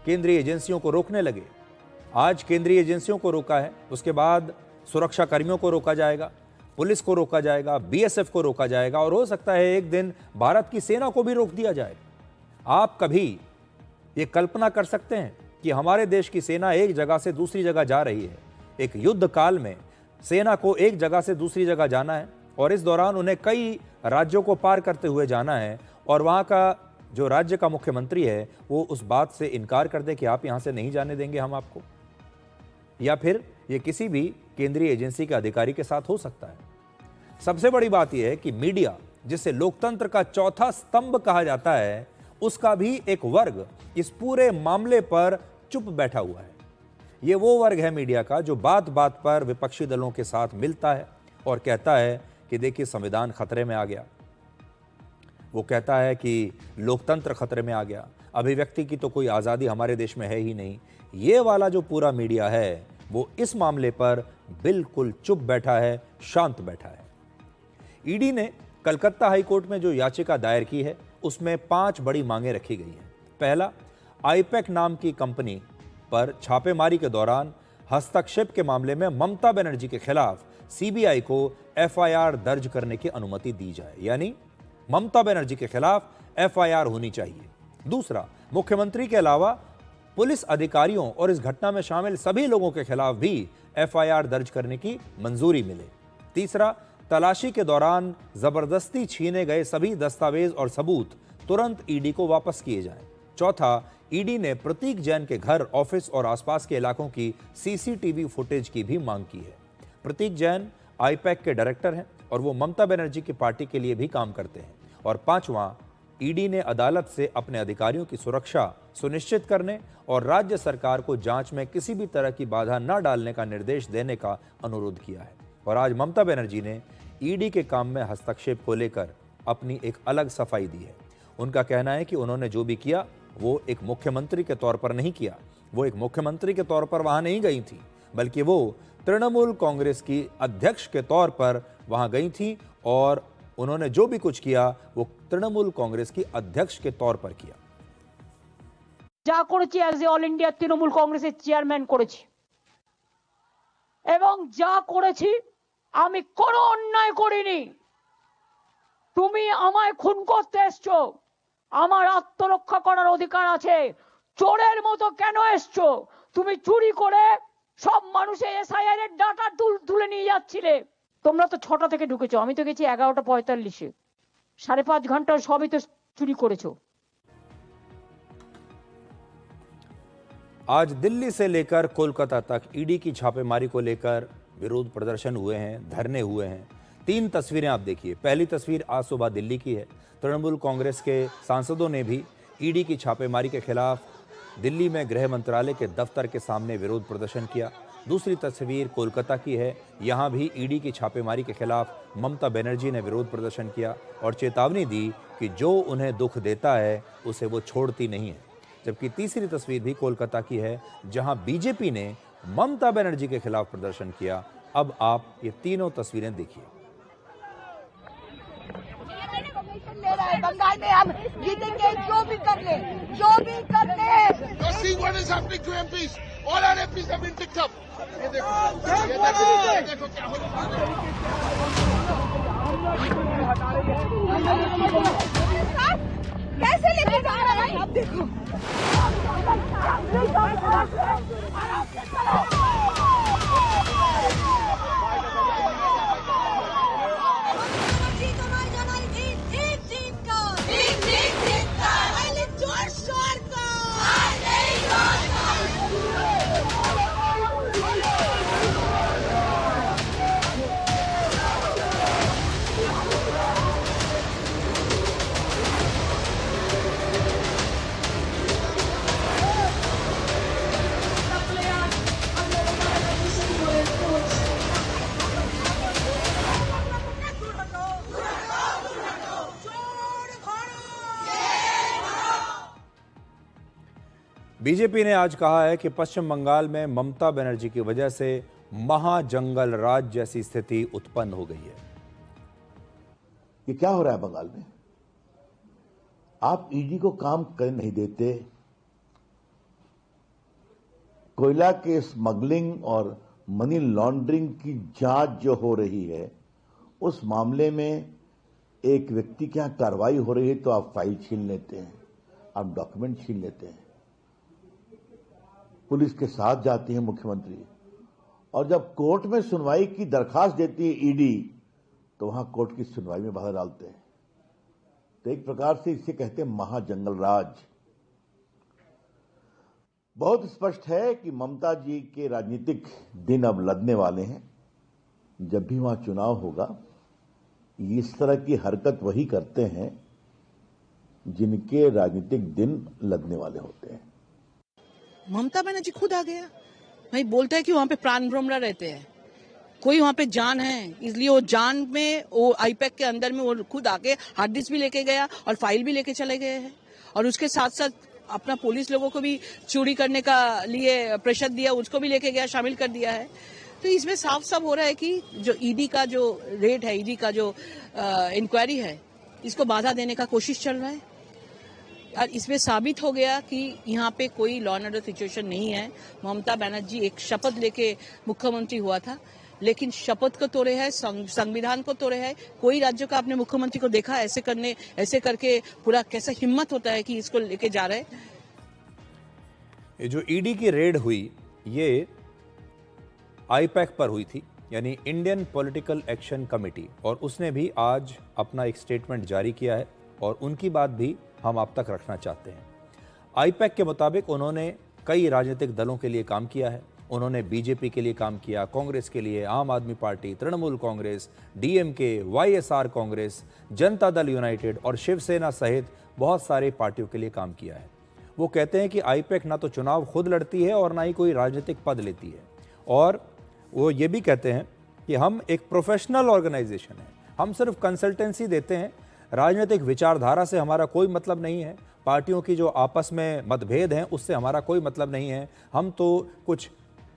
केंद्रीय एजेंसियों को रोकने लगे, आज केंद्रीय एजेंसियों को रोका है, उसके बाद सुरक्षा कर्मियों को रोका जाएगा, पुलिस को रोका जाएगा, बीएसएफ को रोका जाएगा, और हो सकता है एक दिन भारत की सेना को भी रोक दिया जाए। आप कभी ये कल्पना कर सकते हैं कि हमारे देश की सेना एक जगह से दूसरी जगह जा रही है? एक युद्ध काल में सेना को एक जगह से दूसरी जगह जाना है और इस दौरान उन्हें कई राज्यों को पार करते हुए जाना है, और वहाँ का जो राज्य का मुख्यमंत्री है वो उस बात से इनकार कर दे कि आप यहाँ से नहीं जाने देंगे हम आपको, या फिर ये किसी भी केंद्रीय एजेंसी के अधिकारी के साथ हो सकता है। सबसे बड़ी बात यह है कि मीडिया, जिसे लोकतंत्र का चौथा स्तंभ कहा जाता है, उसका भी एक वर्ग इस पूरे मामले पर चुप बैठा हुआ है। ये वो वर्ग है मीडिया का जो बात बात पर विपक्षी दलों के साथ मिलता है और कहता है कि देखिए संविधान खतरे में आ गया, वो कहता है कि लोकतंत्र खतरे में आ गया, अभिव्यक्ति की तो कोई आज़ादी हमारे देश में है ही नहीं। ये वाला जो पूरा मीडिया है वो इस मामले पर बिल्कुल चुप बैठा है, शांत बैठा है। ईडी ने कलकत्ता हाईकोर्ट में जो याचिका दायर की है उसमें 5 बड़ी मांगें रखी गई हैं। पहला, आईपैक नाम की कंपनी पर छापेमारी के दौरान हस्तक्षेप के मामले में ममता बनर्जी के खिलाफ सीबीआई को एफआईआर दर्ज करने की अनुमति दी जाए, यानी ममता बनर्जी के खिलाफ एफआईआर होनी चाहिए। दूसरा, मुख्यमंत्री के अलावा पुलिस अधिकारियों और इस घटना में शामिल सभी लोगों के खिलाफ भी एफआईआर दर्ज करने की मंजूरी मिले। तीसरा, तलाशी के दौरान जबरदस्ती छीने गए सभी दस्तावेज और सबूत तुरंत ईडी को वापस किए जाएं। चौथा, ईडी ने प्रतीक जैन के घर, ऑफिस और आसपास के इलाकों की सीसीटीवी फुटेज की भी मांग की है। प्रतीक जैन आईपैक के डायरेक्टर हैं और वो ममता बनर्जी की पार्टी के लिए भी काम करते हैं। और पांचवां, ईडी ने अदालत से अपने अधिकारियों की सुरक्षा सुनिश्चित करने और राज्य सरकार को जांच में किसी भी तरह की बाधा न डालने का निर्देश देने का अनुरोध किया है। और आज ममता बनर्जी ने ईडी के काम में हस्तक्षेप को लेकर अपनी एक अलग सफाई दी है। उनका कहना है कि उन्होंने जो भी किया वो एक मुख्यमंत्री के तौर पर नहीं किया, वो एक मुख्यमंत्री के तौर पर वहां नहीं गई थी, बल्कि वो तृणमूल कांग्रेस की अध्यक्ष के तौर पर वहां गई थी और उन्होंने जो भी कुछ किया वो तृणमूल कांग्रेस की अध्यक्ष के तौर पर किया।
যা করেছি as a all India Trinamool কংগ্রেসের চেয়ারম্যান করেছি, এবং যা করেছি আমি কোনো অন্যায় করিনি। তুমি আমায় খুন করতে এসছো, আমার আত্মরক্ষা করার অধিকার আছে। চোরের মতো কেন এসছো? তুমি চুরি করে সব মানুষের এসআইআর এর ডাটা তুলে নিয়ে যাচ্ছিলে। তোমরা তো 6টা থেকে ঢুকেছো, আমি তো গেছি 11:45-এ, 5.5 ঘন্টা সবই তো চুরি করেছো।
आज दिल्ली से लेकर कोलकाता तक ईडी की छापेमारी को लेकर विरोध प्रदर्शन हुए हैं, धरने हुए हैं। 3 तस्वीरें आप देखिए। पहली तस्वीर आज सुबह दिल्ली की है। तृणमूल कांग्रेस के सांसदों ने भी ईडी की छापेमारी के खिलाफ दिल्ली में गृह मंत्रालय के दफ्तर के सामने विरोध प्रदर्शन किया। दूसरी तस्वीर कोलकाता की है। यहाँ भी ईडी की छापेमारी के खिलाफ ममता बनर्जी ने विरोध प्रदर्शन किया और चेतावनी दी कि जो उन्हें दुख देता है उसे वो छोड़ती नहीं है। जबकि तीसरी तस्वीर भी कोलकाता की है, जहां बीजेपी ने ममता बनर्जी के खिलाफ प्रदर्शन किया। अब आप ये तीनों तस्वीरें देखिए।
बंगाल में हम जीतेंगे, जो भी कर ले, जो भी कर ले। ये देखो क्या हो रहा है। कैसे लेके जा रहा है आप देखो।
बीजेपी ने आज कहा है कि पश्चिम बंगाल में ममता बनर्जी की वजह से महाजंगल राज जैसी स्थिति उत्पन्न हो गई है।
ये क्या हो रहा है बंगाल में? आप ईडी को काम करने नहीं देते, कोयला के स्मगलिंग और मनी लॉन्ड्रिंग की जांच जो हो रही है, उस मामले में एक व्यक्ति के यहां कार्रवाई हो रही है तो आप फाइल छीन लेते हैं, आप डॉक्यूमेंट छीन लेते हैं। पुलिस के साथ जाती है मुख्यमंत्री, और जब कोर्ट में सुनवाई की दरखास्त देती है ईडी, तो वहां कोर्ट की सुनवाई में बाधा डालते हैं। तो एक प्रकार से इसे कहते हैं महाजंगल राज। बहुत स्पष्ट है कि ममता जी के राजनीतिक दिन अब लदने वाले हैं। जब भी वहां चुनाव होगा, इस तरह की हरकत वही करते हैं जिनके राजनीतिक दिन लदने वाले होते हैं।
ममता बनर्जी खुद आ गया भाई, बोलता है कि वहां पे प्राण ब्रह्मरा रहते हैं, कोई वहां पे जान है, इसलिए वो जान में वो आईपैक के अंदर में वो खुद आके हार्ड डिस्क भी लेके गया और फाइल भी लेके चले गए हैं, और उसके साथ साथ अपना पुलिस लोगों को भी चोरी करने का लिए प्रेशर दिया, उसको भी लेके गया, शामिल कर दिया है। तो इसमें साफ साफ हो रहा है कि जो ईडी का जो रेड है, ईडी का जो इंक्वायरी है, इसको बाधा देने का कोशिश चल रहा है। और इसमें साबित हो गया कि यहाँ पे कोई लॉ एंड ऑर्डर सिचुएशन नहीं है। ममता बनर्जी एक शपथ लेके मुख्यमंत्री हुआ था, लेकिन शपथ को तोड़े है, संविधान को तोड़े है। कोई राज्य का अपने मुख्यमंत्री को देखा ऐसे करके पूरा कैसा हिम्मत होता है कि इसको लेके जा रहे हैं।
ये जो ईडी की रेड हुई, ये आईपैक पर हुई थी, यानी इंडियन पॉलिटिकल एक्शन कमेटी, और उसने भी आज अपना एक स्टेटमेंट जारी किया है और उनकी बात भी हम आप तक रखना चाहते हैं। आईपैक के मुताबिक उन्होंने कई राजनीतिक दलों के लिए काम किया है। उन्होंने बीजेपी के लिए काम किया, कांग्रेस के लिए, आम आदमी party, Trinamool Congress, DMK, YSR Congress, Janata Dal United और शिवसेना सहित बहुत सारी पार्टियों के लिए काम किया है। वो कहते हैं कि आईपैक ना तो चुनाव खुद लड़ती है और ना ही कोई राजनीतिक पद लेती है, और वो ये भी कहते हैं कि हम एक प्रोफेशनल ऑर्गेनाइजेशन है, हम सिर्फ कंसल्टेंसी देते हैं, राजनीतिक विचारधारा से हमारा कोई मतलब नहीं है, पार्टियों की जो आपस में मतभेद हैं उससे हमारा कोई मतलब नहीं है, हम तो कुछ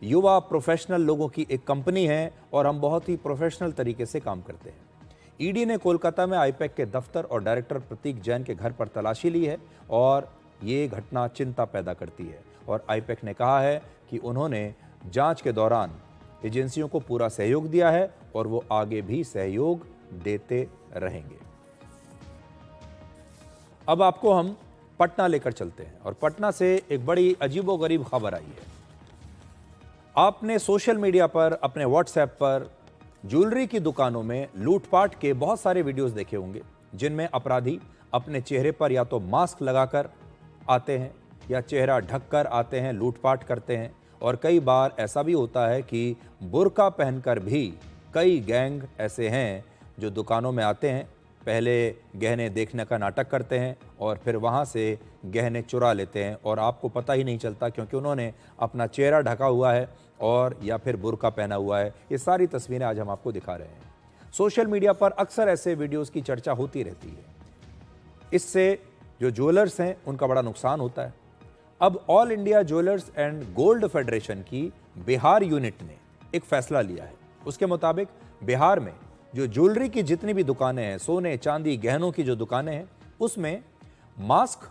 युवा प्रोफेशनल लोगों की एक कंपनी है और हम बहुत ही प्रोफेशनल तरीके से काम करते हैं। ईडी ने कोलकाता में आईपैक के दफ्तर और डायरेक्टर प्रतीक जैन के घर पर तलाशी ली है और ये घटना चिंता पैदा करती है, और आईपैक ने कहा है कि उन्होंने जांच के दौरान एजेंसियों को पूरा सहयोग दिया है और वो आगे भी सहयोग देते रहेंगे। अब आपको हम पटना लेकर चलते हैं, और पटना से एक बड़ी अजीबोगरीब खबर आई है। आपने सोशल मीडिया पर, अपने व्हाट्सएप पर ज्वेलरी की दुकानों में लूटपाट के बहुत सारे वीडियोस देखे होंगे, जिनमें अपराधी अपने चेहरे पर या तो मास्क लगाकर आते हैं या चेहरा ढककर आते हैं, लूटपाट करते हैं, और कई बार ऐसा भी होता है कि बुर्का पहनकर भी कई गैंग ऐसे हैं जो दुकानों में आते हैं, पहले गहने देखने का नाटक करते हैं और फिर वहाँ से गहने चुरा लेते हैं, और आपको पता ही नहीं चलता क्योंकि उन्होंने अपना चेहरा ढका हुआ है और या फिर बुर्का पहना हुआ है। ये सारी तस्वीरें आज हम आपको दिखा रहे हैं। सोशल मीडिया पर अक्सर ऐसे वीडियोस की चर्चा होती रहती है। इससे जो ज्वेलर्स हैं उनका बड़ा नुकसान होता है। अब all India jewellers and gold federation की बिहार यूनिट ने एक फैसला लिया है। उसके मुताबिक बिहार में जो ज्वेलरी की जितनी भी दुकानें हैं, सोने चांदी गहनों की जो दुकानें हैं, उसमें मास्क,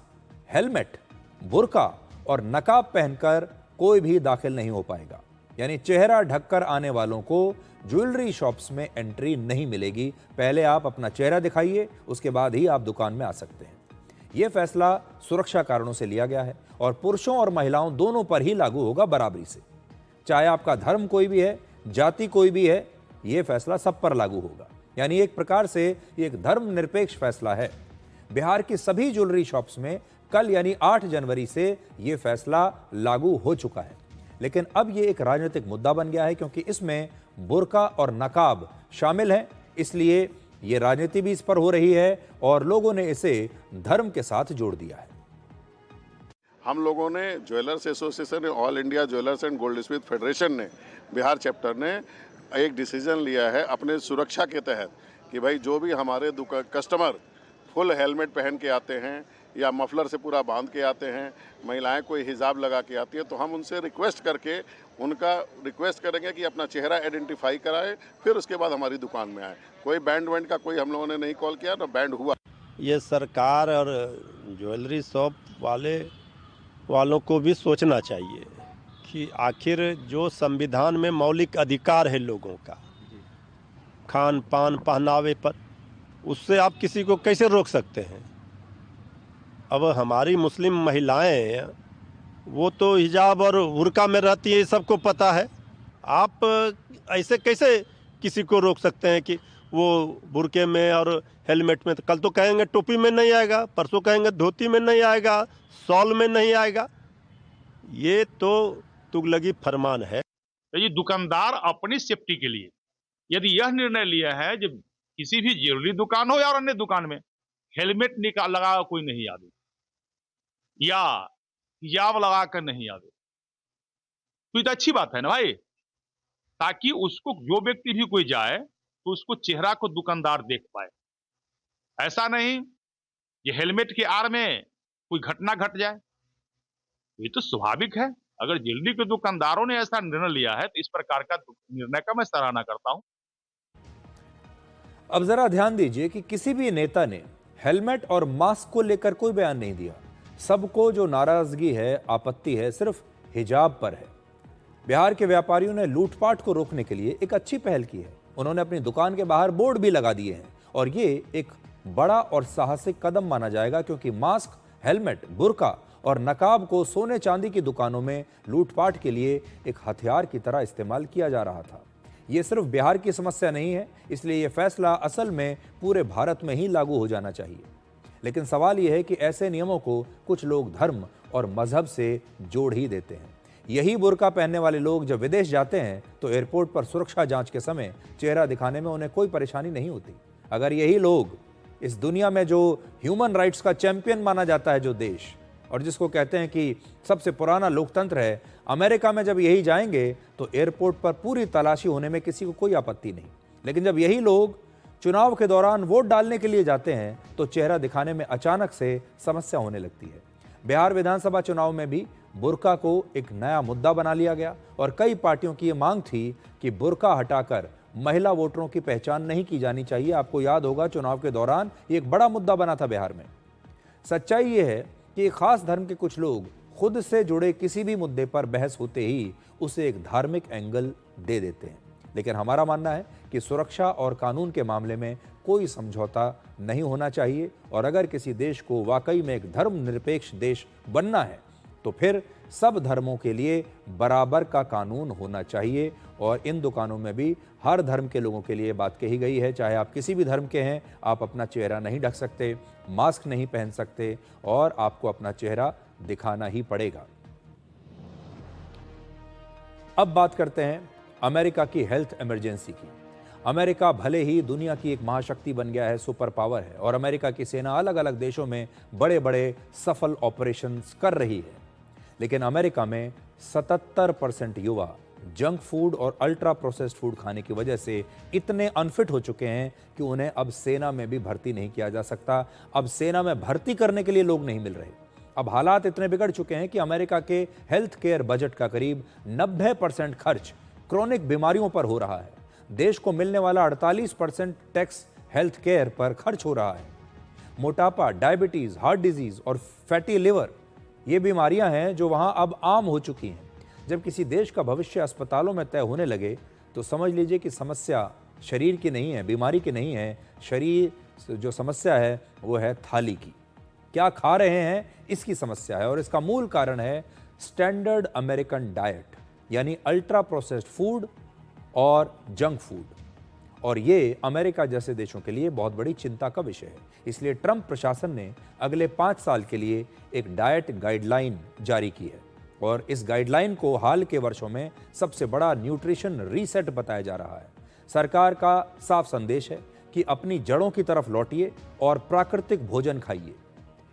हेलमेट, बुर्का और नकाब पहनकर कोई भी दाखिल नहीं हो पाएगा। यानी चेहरा ढककर आने वालों को ज्वेलरी शॉप्स में एंट्री नहीं मिलेगी। पहले आप अपना चेहरा दिखाइए, उसके बाद ही आप दुकान में आ सकते हैं। यह फैसला सुरक्षा कारणों से लिया गया है और पुरुषों और महिलाओं दोनों पर ही लागू होगा बराबरी से। चाहे आपका धर्म कोई भी है, जाति कोई भी है, यह फैसला सब पर लागू होगा। यानी एक प्रकार से ये एक धर्मनिरपेक्ष फैसला है। बिहार की सभी ज्वेलरी शॉप्स में कल यानी 8 जनवरी से यह फैसला लागू हो चुका है। लेकिन अब यह एक राजनीतिक मुद्दा बन गया है क्योंकि इसमें बुर्का और नकाब शामिल हैं, इसलिए यह राजनीति भी इस पर हो रही है और लोगों ने इसे धर्म के साथ जोड़ दिया है।
हम लोगों ने jewellers association, all India jewellers and gold Smith federation ने, बिहार चैप्टर ने एक डिसीजन लिया है अपने सुरक्षा के तहत कि भाई जो भी हमारे कस्टमर फुल हेलमेट पहन के आते हैं या मफलर से पूरा बांध के आते हैं, महिलाएं कोई हिजाब लगा के आती है, तो हम उनसे रिक्वेस्ट करेंगे कि अपना चेहरा आइडेंटिफाई कराएं, फिर उसके बाद हमारी दुकान में आए। कोई बैंड वैंड का कोई हम लोगों ने नहीं कॉल किया, ना बैंड हुआ।
ये सरकार और ज्वेलरी शॉप वालों को भी सोचना चाहिए कि आखिर जो संविधान में मौलिक अधिकार है लोगों का, खान पान पहनावे पर, उससे आप किसी को कैसे रोक सकते हैं। अब हमारी मुस्लिम महिलाएं वो तो हिजाब और बुर्का में रहती है, सबको पता है। आप ऐसे कैसे किसी को रोक सकते हैं कि वो बुर्के में और हेलमेट में, कल तो कहेंगे टोपी में नहीं आएगा, परसों कहेंगे धोती में नहीं आएगा, शॉल में नहीं आएगा। ये तो तुगलकी फरमान है।
ये दुकानदार अपनी सेफ्टी के लिए यदि यह निर्णय लिया है जब किसी भी ज्वेलरी दुकान हो या और अन्य दुकान में हेलमेट लगा कोई नहीं आवे या हिजाब लगा कर नहीं आवे, तो ये तो अच्छी बात है ना भाई, ताकि उसको जो व्यक्ति भी कोई जाए तो उसको चेहरा को दुकानदार देख पाए। ऐसा नहीं ये हेलमेट के आड़ में कोई घटना घट जाए, ये तो स्वाभाविक है। अगर ज्वेलरी के दुकानदारों ने ऐसा निर्णय लिया है तो इस प्रकार का निर्णय का मैं सराहना करता हूं।
अब जरा ध्यान दीजिए कि किसी भी नेता ने हेलमेट और मास्क को लेकर कोई बयान नहीं दिया। सबको जो नाराजगी है, आपत्ति है, सिर्फ हिजाब पर है। बिहार के व्यापारियों ने लूटपाट को रोकने के लिए एक अच्छी पहल की है। उन्होंने अपनी दुकान के बाहर बोर्ड भी लगा दिए हैं और ये एक बड़ा और साहसिक कदम माना जाएगा क्योंकि मास्क, हेलमेट, बुर्का और नकाब को सोने चांदी की दुकानों में लूटपाट के लिए एक हथियार की तरह इस्तेमाल किया जा रहा था। ये सिर्फ बिहार की समस्या नहीं है, इसलिए यह फैसला असल में पूरे भारत में ही लागू हो जाना चाहिए। लेकिन सवाल यह है कि ऐसे नियमों को कुछ लोग धर्म और मजहब से जोड़ ही देते हैं। यही बुर्का पहनने वाले लोग जब विदेश जाते हैं तो एयरपोर्ट पर सुरक्षा जांच के समय चेहरा दिखाने में उन्हें कोई परेशानी नहीं होती। अगर यही लोग इस दुनिया में जो ह्यूमन राइट्स का चैंपियन माना जाता है, जो देश और जिसको कहते हैं कि सबसे पुराना लोकतंत्र है, अमेरिका में जब यही जाएंगे तो एयरपोर्ट पर पूरी तलाशी होने में किसी को कोई आपत्ति नहीं। लेकिन जब यही लोग चुनाव के दौरान वोट डालने के लिए जाते हैं तो चेहरा दिखाने में अचानक से समस्या होने लगती है। बिहार विधानसभा चुनाव में भी बुर्का को एक नया मुद्दा बना लिया गया और कई पार्टियों की ये मांग थी कि बुर्का हटाकर महिला वोटरों की पहचान नहीं की जानी चाहिए। आपको याद होगा चुनाव के दौरान ये एक बड़ा मुद्दा बना था बिहार में। सच्चाई ये है कि एक खास धर्म के कुछ लोग खुद से जुड़े किसी भी मुद्दे पर बहस होते ही उसे एक धार्मिक एंगल दे देते हैं। लेकिन हमारा मानना है कि सुरक्षा और कानून के मामले में कोई समझौता नहीं होना चाहिए और अगर किसी देश को वाकई में एक धर्मनिरपेक्ष देश बनना है तो फिर सब धर्मों के लिए बराबर का कानून होना चाहिए। और इन दुकानों में भी हर धर्म के लोगों के लिए बात कही गई है। चाहे आप किसी भी धर्म के हैं, आप अपना चेहरा नहीं ढक सकते, मास्क नहीं पहन सकते और आपको अपना चेहरा दिखाना ही पड़ेगा। अब बात करते हैं अमेरिका की हेल्थ इमरजेंसी की। अमेरिका भले ही दुनिया की एक महाशक्ति बन गया है, सुपर पावर है और अमेरिका की सेना अलग अलग देशों में बड़े बड़े सफल ऑपरेशंस कर रही है, लेकिन अमेरिका में 77% युवा जंक फूड और अल्ट्रा प्रोसेस्ड फूड खाने की वजह से इतने अनफिट हो चुके हैं कि उन्हें अब सेना में भी भर्ती नहीं किया जा सकता। अब सेना में भर्ती करने के लिए लोग नहीं मिल रहे। अब हालात इतने बिगड़ चुके हैं कि अमेरिका के हेल्थ केयर बजट का करीब 90% खर्च क्रोनिक बीमारियों पर हो रहा है। देश को मिलने वाला 48% टैक्स हेल्थ केयर पर खर्च हो रहा है। मोटापा, डायबिटीज, हार्ट डिजीज और फैटी लिवर ये बीमारियां हैं जो वहां अब आम हो चुकी हैं। जब किसी देश का भविष्य अस्पतालों में तय होने लगे तो समझ लीजिए कि समस्या शरीर की नहीं है, बीमारी की नहीं है, शरीर जो समस्या है वो है थाली की। क्या खा रहे हैं इसकी समस्या है, और इसका मूल कारण है स्टैंडर्ड अमेरिकन डाइट, यानी अल्ट्रा प्रोसेस्ड फूड और जंक फूड। और ये अमेरिका जैसे देशों के लिए बहुत बड़ी चिंता का विषय है। इसलिए ट्रंप प्रशासन ने अगले 5 साल के लिए एक डाइट गाइडलाइन जारी की है, और इस गाइडलाइन को हाल के वर्षों में सबसे बड़ा न्यूट्रिशन रीसेट बताया जा रहा है। सरकार का साफ संदेश है कि अपनी जड़ों की तरफ लौटिए और प्राकृतिक भोजन खाइए।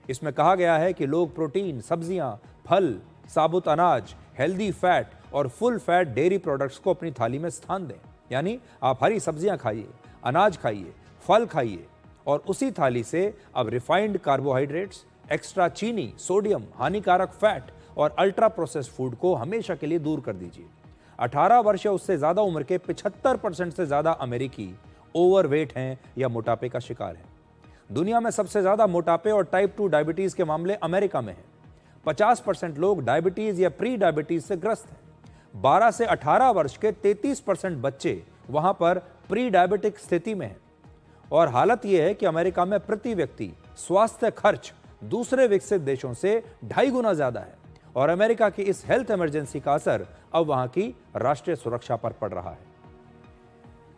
इसमें कहा गया है कि लोग प्रोटीन, सब्जियां, फल, साबुत अनाज, हेल्दी फैट और फुल फैट डेयरी प्रोडक्ट्स को अपनी थाली में स्थान दें। यानी आप हरी सब्जियां खाइए, अनाज खाइए, फल खाइए, और उसी थाली से अब रिफाइंड कार्बोहाइड्रेट्स, एक्स्ट्रा चीनी, सोडियम, हानिकारक फैट और अल्ट्रा प्रोसेस्ड फूड को हमेशा के लिए दूर कर दीजिए। 18 वर्ष या उससे ज्यादा उम्र के 75% से ज्यादा अमेरिकी ओवरवेट हैं या मोटापे का शिकार हैं। दुनिया में सबसे ज्यादा मोटापे और टाइप 2 डायबिटीज के मामले अमेरिका में हैं। 50% लोग डायबिटीज या प्री डायबिटीज से ग्रस्त हैं। 12 से 18 वर्ष के 33% बच्चे वहां पर प्री डायबिटिक स्थिति में हैं। और हालत यह है कि अमेरिका में प्रति व्यक्ति स्वास्थ्य खर्च दूसरे विकसित देशों से 2.5 गुना ज्यादा है, और अमेरिका की इस हेल्थ इमरजेंसी का असर अब वहां की राष्ट्रीय सुरक्षा पर पड़ रहा है।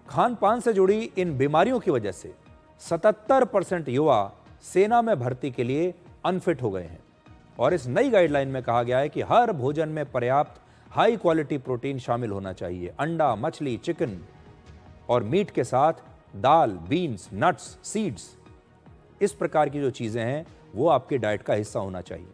खान पान से जुड़ी इन बीमारियों की वजह से 77% युवा सेना में भर्ती के लिए अनफिट हो गए हैं, और इस नई गाइडलाइन में कहा गया है कि हर भोजन में पर्याप्त हाई क्वालिटी प्रोटीन शामिल होना चाहिए। अंडा, मछली, चिकन और मीट के साथ दाल, बीन्स, नट्स, सीड्स, इस प्रकार की जो चीजें हैं वो आपके डाइट का हिस्सा होना चाहिए।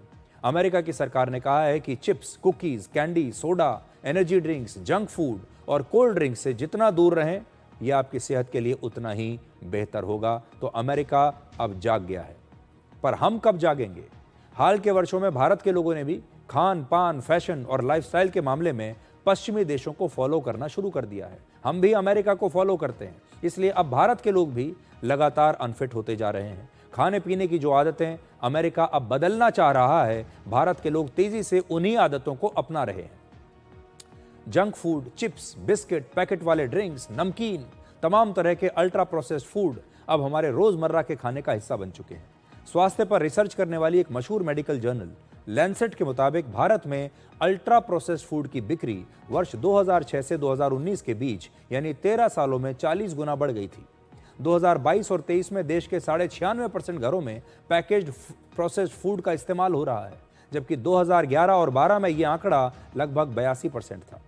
अमेरिका की सरकार ने कहा है कि chips, cookies, candy, soda, energy drinks, junk food और कोल्ड ड्रिंक्स से जितना दूर रहें यह आपकी सेहत के लिए उतना ही बेहतर होगा। तो अमेरिका अब जाग गया है, पर हम कब जागेंगे? हाल के वर्षों में भारत के लोगों ने भी खान पान, फैशन और लाइफस्टाइल के मामले में पश्चिमी देशों को फॉलो करना शुरू कर दिया है। हम भी अमेरिका को फॉलो करते हैं, इसलिए अब भारत के लोग भी लगातार अनफिट होते जा रहे हैं। खाने पीने की जो आदतें अमेरिका अब बदलना चाह रहा है, भारत के लोग तेजी से उन्हीं आदतों को अपना रहे हैं। Junk food, chips, biscuit, packet वाले ड्रिंक्स, नमकीन, तमाम तरह के अल्ट्रा प्रोसेस्ड फूड अब हमारे रोजमर्रा के खाने का हिस्सा बन चुके हैं। स्वास्थ्य पर रिसर्च करने वाली एक मशहूर मेडिकल जर्नल लैंसेट के मुताबिक भारत में अल्ट्रा प्रोसेस्ड फूड की बिक्री वर्ष 2006 से 2019 के बीच यानी 13 सालों में 40 गुना बढ़ गई थी। 2022 और 23 में देश के 96% घरों में पैकेज्ड प्रोसेस्ड फूड का इस्तेमाल हो रहा है, जबकि 2011 और 12 में यह आंकड़ा लगभग 82% था।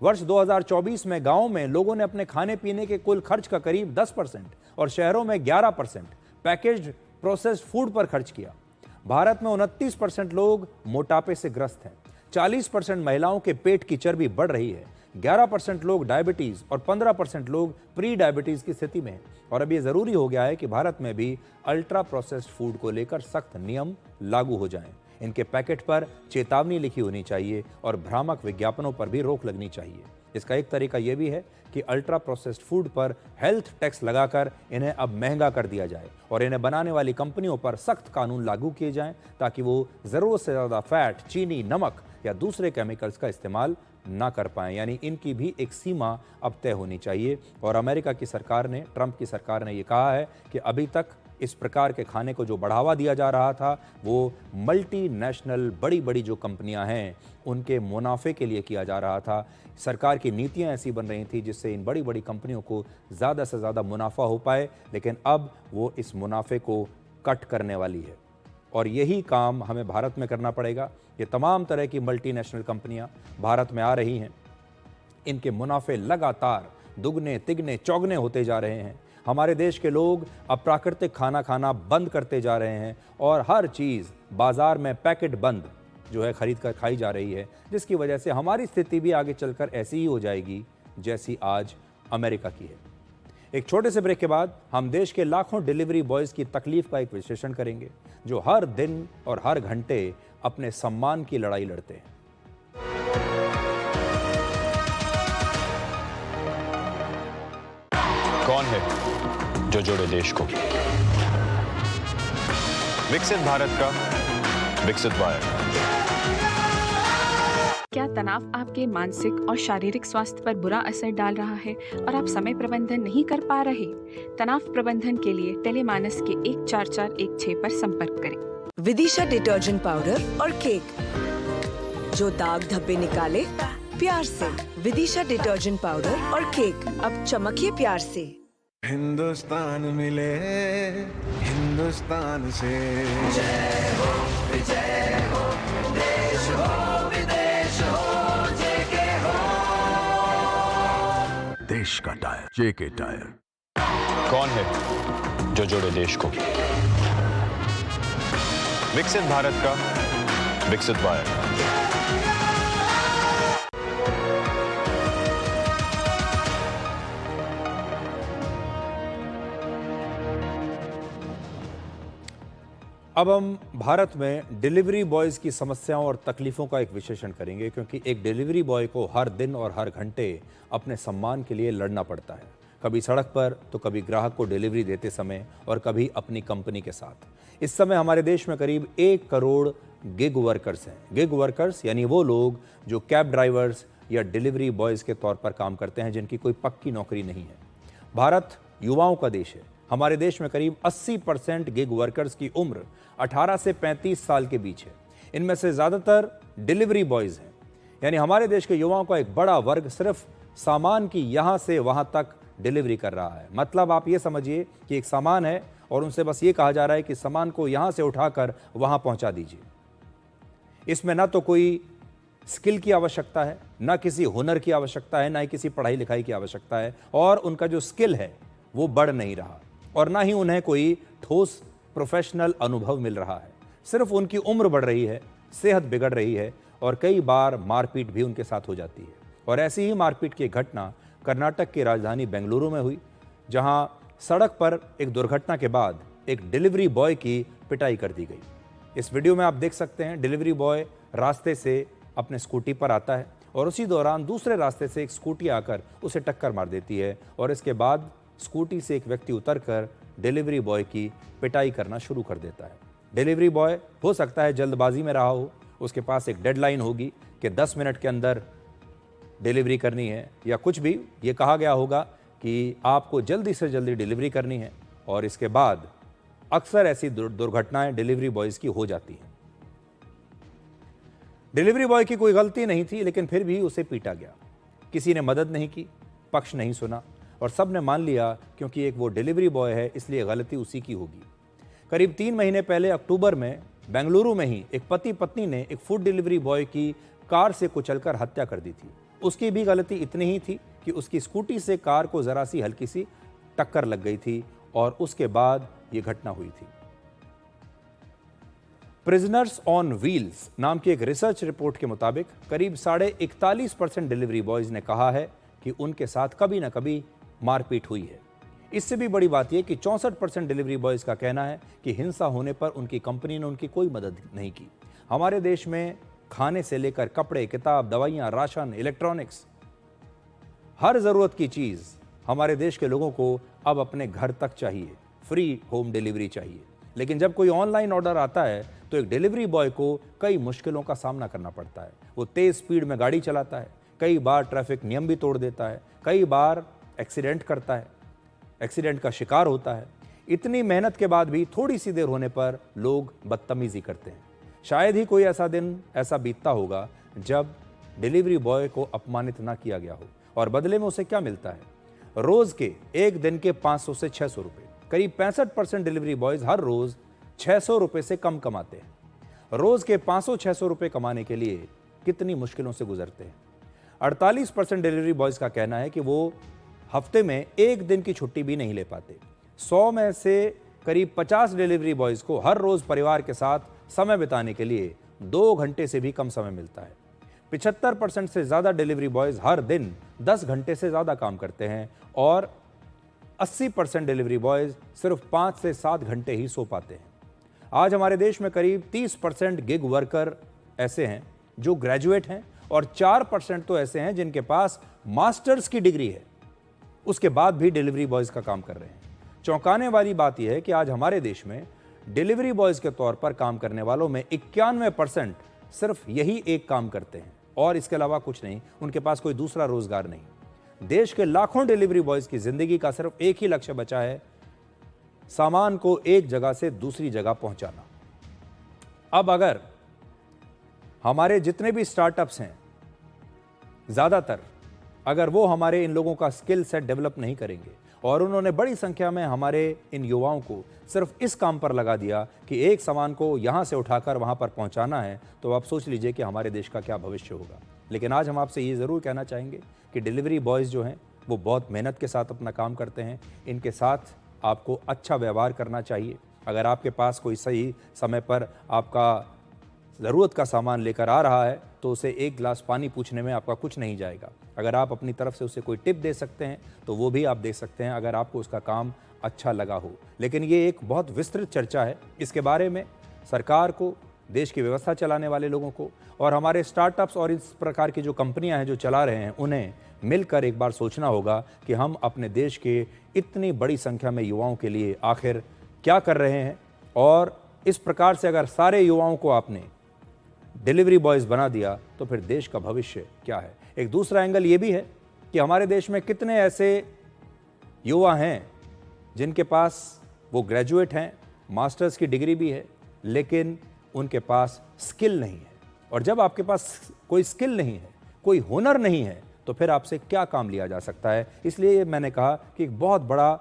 वर्ष 2024 में गांवों में लोगों ने अपने खाने पीने के कुल खर्च का करीब 10% और शहरों में 11% पैकेज्ड प्रोसेस्ड फूड पर खर्च किया। भारत में 29% लोग मोटापे से ग्रस्त हैं, 40% महिलाओं के पेट की चर्बी बढ़ रही है, 11% लोग डायबिटीज और 15% लोग प्री डायबिटीज की स्थिति में हैं। और अब यह जरूरी हो गया है कि भारत में भी अल्ट्रा प्रोसेस्ड फूड को लेकर सख्त नियम लागू हो जाएं। इनके पैकेट पर चेतावनी लिखी होनी चाहिए और भ्रामक विज्ञापनों पर भी रोक लगनी चाहिए। इसका एक तरीका यह भी है कि अल्ट्रा प्रोसेस्ड फूड पर हेल्थ टैक्स लगाकर इन्हें अब महंगा कर दिया जाए और इन्हें बनाने वाली कंपनियों पर सख्त कानून लागू किए जाएं ताकि वो जरूरत से ज्यादा फैट, चीनी, नमक या दूसरे केमिकल्स का इस्तेमाल ना कर पाएं। यानी इनकी भी एक सीमा अब तय होनी चाहिए। और अमेरिका की सरकार ने, ट्रंप की सरकार ने यह कहा है कि अभी तक इस प्रकार के खाने को जो बढ़ावा दिया जा रहा था वो मल्टीनेशनल बड़ी बड़ी जो कंपनियां हैं उनके मुनाफे के लिए किया जा रहा था। सरकार की नीतियां ऐसी बन रही थी जिससे इन बड़ी बड़ी कंपनियों को ज़्यादा से ज़्यादा मुनाफा हो पाए, लेकिन अब वो इस मुनाफे को कट करने वाली है और यही काम हमें भारत में करना पड़ेगा। ये तमाम तरह की मल्टीनेशनल कंपनियां भारत में आ रही हैं, इनके मुनाफे लगातार दुगने, तिगने, चौगने होते जा रहे हैं। हमारे देश के लोग अब प्राकृतिक खाना खाना बंद करते जा रहे हैं और हर चीज़ बाजार में पैकेट बंद जो है खरीद कर खाई जा रही है, जिसकी वजह से हमारी स्थिति भी आगे चलकर ऐसी ही हो जाएगी जैसी आज अमेरिका की है। एक छोटे से ब्रेक के बाद हम देश के लाखों डिलीवरी बॉयज़ की तकलीफ का एक विश्लेषण करेंगे जो हर दिन और हर घंटे अपने सम्मान की लड़ाई लड़ते हैं।
कौन है जो जोड़े देश को? विकसित भारत का विकसित वायर।
तनाव आपके मानसिक और शारीरिक स्वास्थ्य पर बुरा असर डाल रहा है और आप समय प्रबंधन नहीं कर पा रहे? तनाव प्रबंधन के लिए टेलीमानस के 14416 पर संपर्क करें।
विदिशा डिटर्जेंट पाउडर और केक, जो दाग धब्बे निकाले प्यार से। विदिशा डिटर्जेंट पाउडर और केक, अब चमकिए प्यार से।
हिंदुस्तान मिले हिंदुस्तान से।
जय हो देश हो विदेश हो जेके हो।
देश का टायर जेके टायर।
कौन है जो जोड़े देश को? विकसित भारत का विकसित वायर।
अब हम भारत में डिलीवरी बॉयज़ की समस्याओं और तकलीफ़ों का एक विश्लेषण करेंगे, क्योंकि एक डिलीवरी बॉय को हर दिन और हर घंटे अपने सम्मान के लिए लड़ना पड़ता है, कभी सड़क पर तो कभी ग्राहक को डिलीवरी देते समय और कभी अपनी कंपनी के साथ। इस समय हमारे देश में करीब 1 करोड़ गिग वर्कर्स हैं। गिग वर्कर्स यानी वो लोग जो कैब ड्राइवर्स या डिलीवरी बॉयज़ के तौर पर काम करते हैं, जिनकी कोई पक्की नौकरी नहीं है। भारत युवाओं का देश है। हमारे देश में करीब 80% गिग वर्कर्स की उम्र 18 से 35 साल के बीच है। इनमें से ज़्यादातर डिलीवरी बॉयज़ हैं। यानी हमारे देश के युवाओं का एक बड़ा वर्ग सिर्फ सामान की यहाँ से वहाँ तक डिलीवरी कर रहा है। मतलब आप ये समझिए कि एक सामान है और उनसे बस ये कहा जा रहा है कि सामान को यहाँ से उठाकर वहाँ पहुँचा दीजिए। इसमें ना तो कोई स्किल की आवश्यकता है, ना किसी हुनर की आवश्यकता है, ना ही किसी पढ़ाई लिखाई की आवश्यकता है, और उनका जो स्किल है वो बढ़ नहीं रहा, और ना ही उन्हें कोई ठोस प्रोफेशनल अनुभव मिल रहा है। सिर्फ उनकी उम्र बढ़ रही है, सेहत बिगड़ रही है और कई बार मारपीट भी उनके साथ हो जाती है। और ऐसी ही मारपीट की घटना कर्नाटक की राजधानी बेंगलुरु में हुई, जहां सड़क पर एक दुर्घटना के बाद एक डिलीवरी बॉय की पिटाई कर दी गई। इस वीडियो में आप देख सकते हैं, डिलीवरी बॉय रास्ते से अपने स्कूटी पर आता है और उसी दौरान दूसरे रास्ते से एक स्कूटी आकर उसे टक्कर मार देती है, और इसके बाद स्कूटी से एक व्यक्ति उतरकर डिलीवरी बॉय की पिटाई करना शुरू कर देता है। डिलीवरी बॉय हो सकता है जल्दबाजी में रहा हो, उसके पास एक डेडलाइन होगी कि 10 मिनट के अंदर डिलीवरी करनी है, या कुछ भी ये कहा गया होगा कि आपको जल्दी से जल्दी डिलीवरी करनी है, और इसके बाद अक्सर ऐसी दुर्घटनाएं डिलीवरी बॉयज़ की हो जाती हैं। डिलीवरी बॉय की कोई गलती नहीं थी, लेकिन फिर भी उसे पीटा गया। किसी ने मदद नहीं की, पक्ष नहीं सुना, और सब ने मान लिया क्योंकि एक वो डिलीवरी बॉय है इसलिए गलती उसी की होगी। करीब 3 महीने पहले अक्टूबर में बेंगलुरु में ही एक पति पत्नी ने एक फूड डिलीवरी बॉय की कार से कुचलकर हत्या कर दी थी। उसकी भी गलती इतनी ही थी कि उसकी स्कूटी से कार को ज़रा सी हल्की सी टक्कर लग गई थी, और उसके बाद ये घटना हुई थी। प्रिजनर्स ऑन व्हील्स नाम की एक रिसर्च रिपोर्ट के मुताबिक करीब 41.5% डिलीवरी बॉयज़ ने कहा है कि उनके साथ कभी ना कभी मारपीट हुई है। इससे भी बड़ी बात यह कि 64% डिलीवरी बॉयज़ का कहना है कि हिंसा होने पर उनकी कंपनी ने उनकी कोई मदद नहीं की। हमारे देश में खाने से लेकर कपड़े, किताब, दवाइयाँ, राशन, इलेक्ट्रॉनिक्स, हर ज़रूरत की चीज़ हमारे देश के लोगों को अब अपने घर तक चाहिए, फ्री होम डिलीवरी चाहिए। लेकिन जब कोई ऑनलाइन ऑर्डर आता है तो एक डिलीवरी बॉय को कई मुश्किलों का सामना करना पड़ता है। वो तेज़ स्पीड में गाड़ी चलाता है, कई बार ट्रैफिक नियम भी तोड़ देता है, कई बार एक्सीडेंट करता है, एक्सीडेंट का शिकार होता है। इतनी मेहनत के बाद भी थोड़ी सी देर होने पर लोग बदतमीजी करते हैं। शायद ही कोई ऐसा दिन ऐसा बीतता होगा जब डिलीवरी बॉय को अपमानित ना किया गया हो, और बदले में उसे क्या मिलता है? रोज़ के एक दिन के 500 से 600 रुपये। करीब 65% डिलीवरी बॉयज़ हर रोज़ 600 रुपये से कम कमाते हैं। रोज़ के 500-600 रुपये कमाने के लिए कितनी मुश्किलों से गुजरते हैं। 48% डिलीवरी बॉयज़ का कहना है कि वो हफ्ते में एक दिन की छुट्टी भी नहीं ले पाते। 100 में से करीब 50 डिलीवरी बॉयज़ को हर रोज़ परिवार के साथ समय बिताने के लिए 2 घंटे से भी कम समय मिलता है। 75% से ज़्यादा डिलीवरी बॉयज़ हर दिन 10 घंटे से ज़्यादा काम करते हैं, और 80% डिलीवरी बॉयज़ सिर्फ 5 से 7 घंटे ही सो पाते हैं। आज हमारे देश में करीब 30% गिग वर्कर ऐसे हैं जो ग्रेजुएट हैं, और 4% तो ऐसे हैं जिनके पास मास्टर्स की डिग्री है, उसके बाद भी डिलीवरी बॉयज़ का काम कर रहे हैं। चौंकाने वाली बात यह है कि आज हमारे देश में डिलीवरी बॉयज़ के तौर पर काम करने वालों में 91% सिर्फ यही एक काम करते हैं, और इसके अलावा कुछ नहीं, उनके पास कोई दूसरा रोजगार नहीं। देश के लाखों डिलीवरी बॉयज की जिंदगी का सिर्फ एक ही लक्ष्य बचा है, सामान को एक जगह से दूसरी जगह पहुंचाना। अब अगर हमारे जितने भी स्टार्टअप्स हैं, ज्यादातर अगर वो हमारे इन लोगों का स्किल सेट डेवलप नहीं करेंगे और उन्होंने बड़ी संख्या में हमारे इन युवाओं को सिर्फ इस काम पर लगा दिया कि एक सामान को यहां से उठाकर वहां पर पहुंचाना है, तो आप सोच लीजिए कि हमारे देश का क्या भविष्य होगा। लेकिन आज हम आपसे ये ज़रूर कहना चाहेंगे कि डिलीवरी बॉयज़ जो हैं वो बहुत मेहनत के साथ अपना काम करते हैं। इनके साथ आपको अच्छा व्यवहार करना चाहिए। अगर आपके पास कोई सही समय पर आपका ज़रूरत का सामान लेकर आ रहा है तो उसे एक गिलास पानी पूछने में आपका कुछ नहीं जाएगा। अगर आप अपनी तरफ से उसे कोई टिप दे सकते हैं तो वो भी आप दे सकते हैं, अगर आपको उसका काम अच्छा लगा हो। लेकिन ये एक बहुत विस्तृत चर्चा है। इसके बारे में सरकार को, देश की व्यवस्था चलाने वाले लोगों को और हमारे स्टार्टअप्स और इस प्रकार की जो कंपनियां हैं जो चला रहे हैं, उन्हें मिलकर एक बार सोचना होगा कि हम अपने देश के इतनी बड़ी संख्या में युवाओं के लिए आखिर क्या कर रहे हैं। और इस प्रकार से अगर सारे युवाओं को आपने डिलीवरी बॉयज़ बना दिया तो फिर देश का भविष्य क्या है। एक दूसरा एंगल ये भी है कि हमारे देश में कितने ऐसे युवा हैं जिनके पास वो ग्रेजुएट हैं, मास्टर्स की डिग्री भी है, लेकिन उनके पास स्किल नहीं है। और जब आपके पास कोई स्किल नहीं है, कोई हुनर नहीं है, तो फिर आपसे क्या काम लिया जा सकता है। इसलिए मैंने कहा कि एक बहुत बड़ा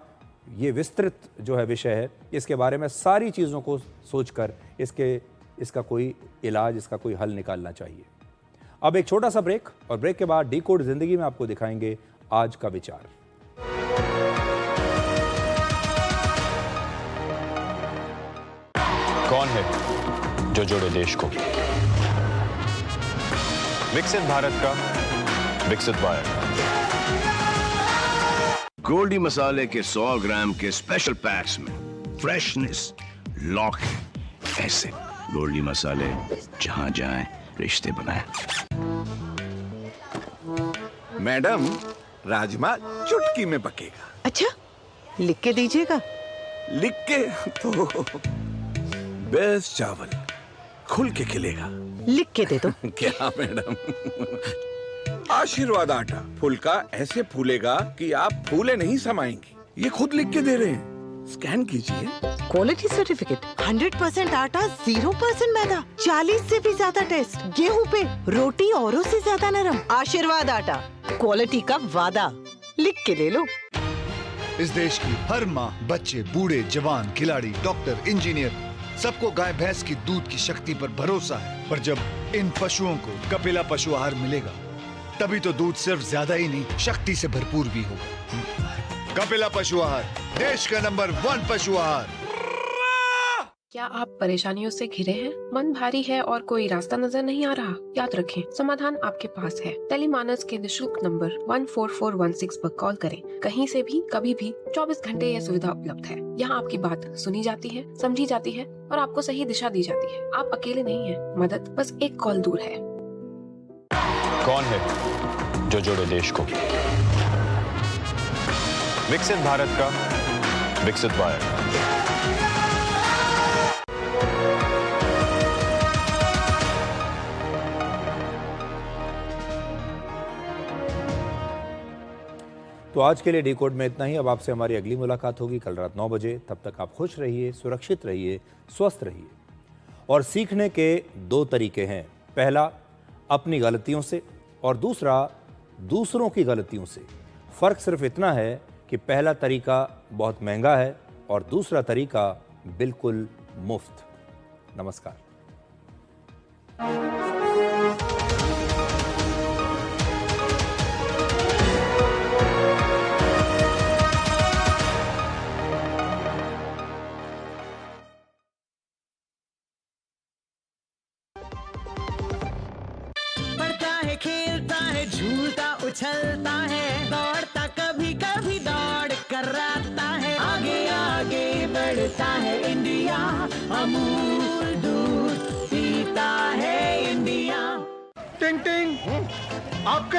ये विस्तृत जो है विषय है, इसके बारे में सारी चीज़ों को सोचकर इसका कोई इलाज, इसका कोई हल निकालना चाहिए। अब एक छोटा सा ब्रेक, और ब्रेक के बाद डिकोड जिंदगी में आपको दिखाएंगे आज का विचार।
कौन है जो जोड़े देश को? विकसित भारत का विकसित वायर।
गोल्डी मसाले के 100 ग्राम के स्पेशल पैक्स में फ्रेशनेस लॉक है। ऐसे गोल्डी मसाले जहां जाएं रिश्ते बनाए।
मैडम, राजमा चुटकी में पकेगा।
अच्छा, लिख के दीजिएगा।
लिख के तो बेस्ट चावल खुल के खिलेगा।
लिख के दे दो।
क्या मैडम? आशीर्वाद आटा फुलका ऐसे फूलेगा कि आप फूले नहीं समाएंगी। ये खुद लिख के दे रहे हैं, स्कैन कीजिए।
क्वालिटी सर्टिफिकेट, 100% आटा, 0% मैदा, 40 से भी ज्यादा टेस्ट, गेहूं पे रोटी औरों से ज्यादा नरम। आशीर्वाद आटा, क्वालिटी का वादा, लिख के ले लो।
इस देश की हर माँ, बच्चे, बूढ़े, जवान, खिलाड़ी, डॉक्टर, इंजीनियर, सबको गाय भैंस की दूध की शक्ति पर भरोसा है। पर जब इन पशुओं को कपिला पशु आहार मिलेगा, तभी तो दूध सिर्फ ज्यादा ही नहीं, शक्ति से भरपूर भी होगा। कपिला पशु आहार, देश का नंबर 1 पशु आहार।
क्या आप परेशानियों से घिरे हैं? मन भारी है और कोई रास्ता नजर नहीं आ रहा? याद रखें, समाधान आपके पास है। टेलीमानस के निशुल्क नंबर 14416 पर कॉल करें। कहीं से भी, कभी भी, 24 घंटे यह सुविधा उपलब्ध है। यहाँ आपकी बात सुनी जाती है, समझी जाती है और आपको सही दिशा दी जाती है। आप अकेले नहीं हैं, मदद बस एक कॉल दूर है।
कौन है जो जोड़े देश को? विकसित भारत का विकसित वायर।
तो आज के लिए डिकोड में इतना ही। अब आपसे हमारी अगली मुलाकात होगी कल रात 9 बजे। तब तक आप खुश रहिए, सुरक्षित रहिए, स्वस्थ रहिए। और सीखने के 2 तरीके हैं, पहला अपनी गलतियों से और दूसरा दूसरों की गलतियों से। फ़र्क सिर्फ इतना है कि पहला तरीका बहुत महंगा है और दूसरा तरीका बिल्कुल मुफ्त। नमस्कार।
बढ़ता है, खेलता है, झूलता उछलता है, दौड़ता कभी कभी दौड़ कराता है, आगे आगे बढ़ता है इंडिया, अमूल दूध पीता है इंडिया।
टिंग टिंग, आपके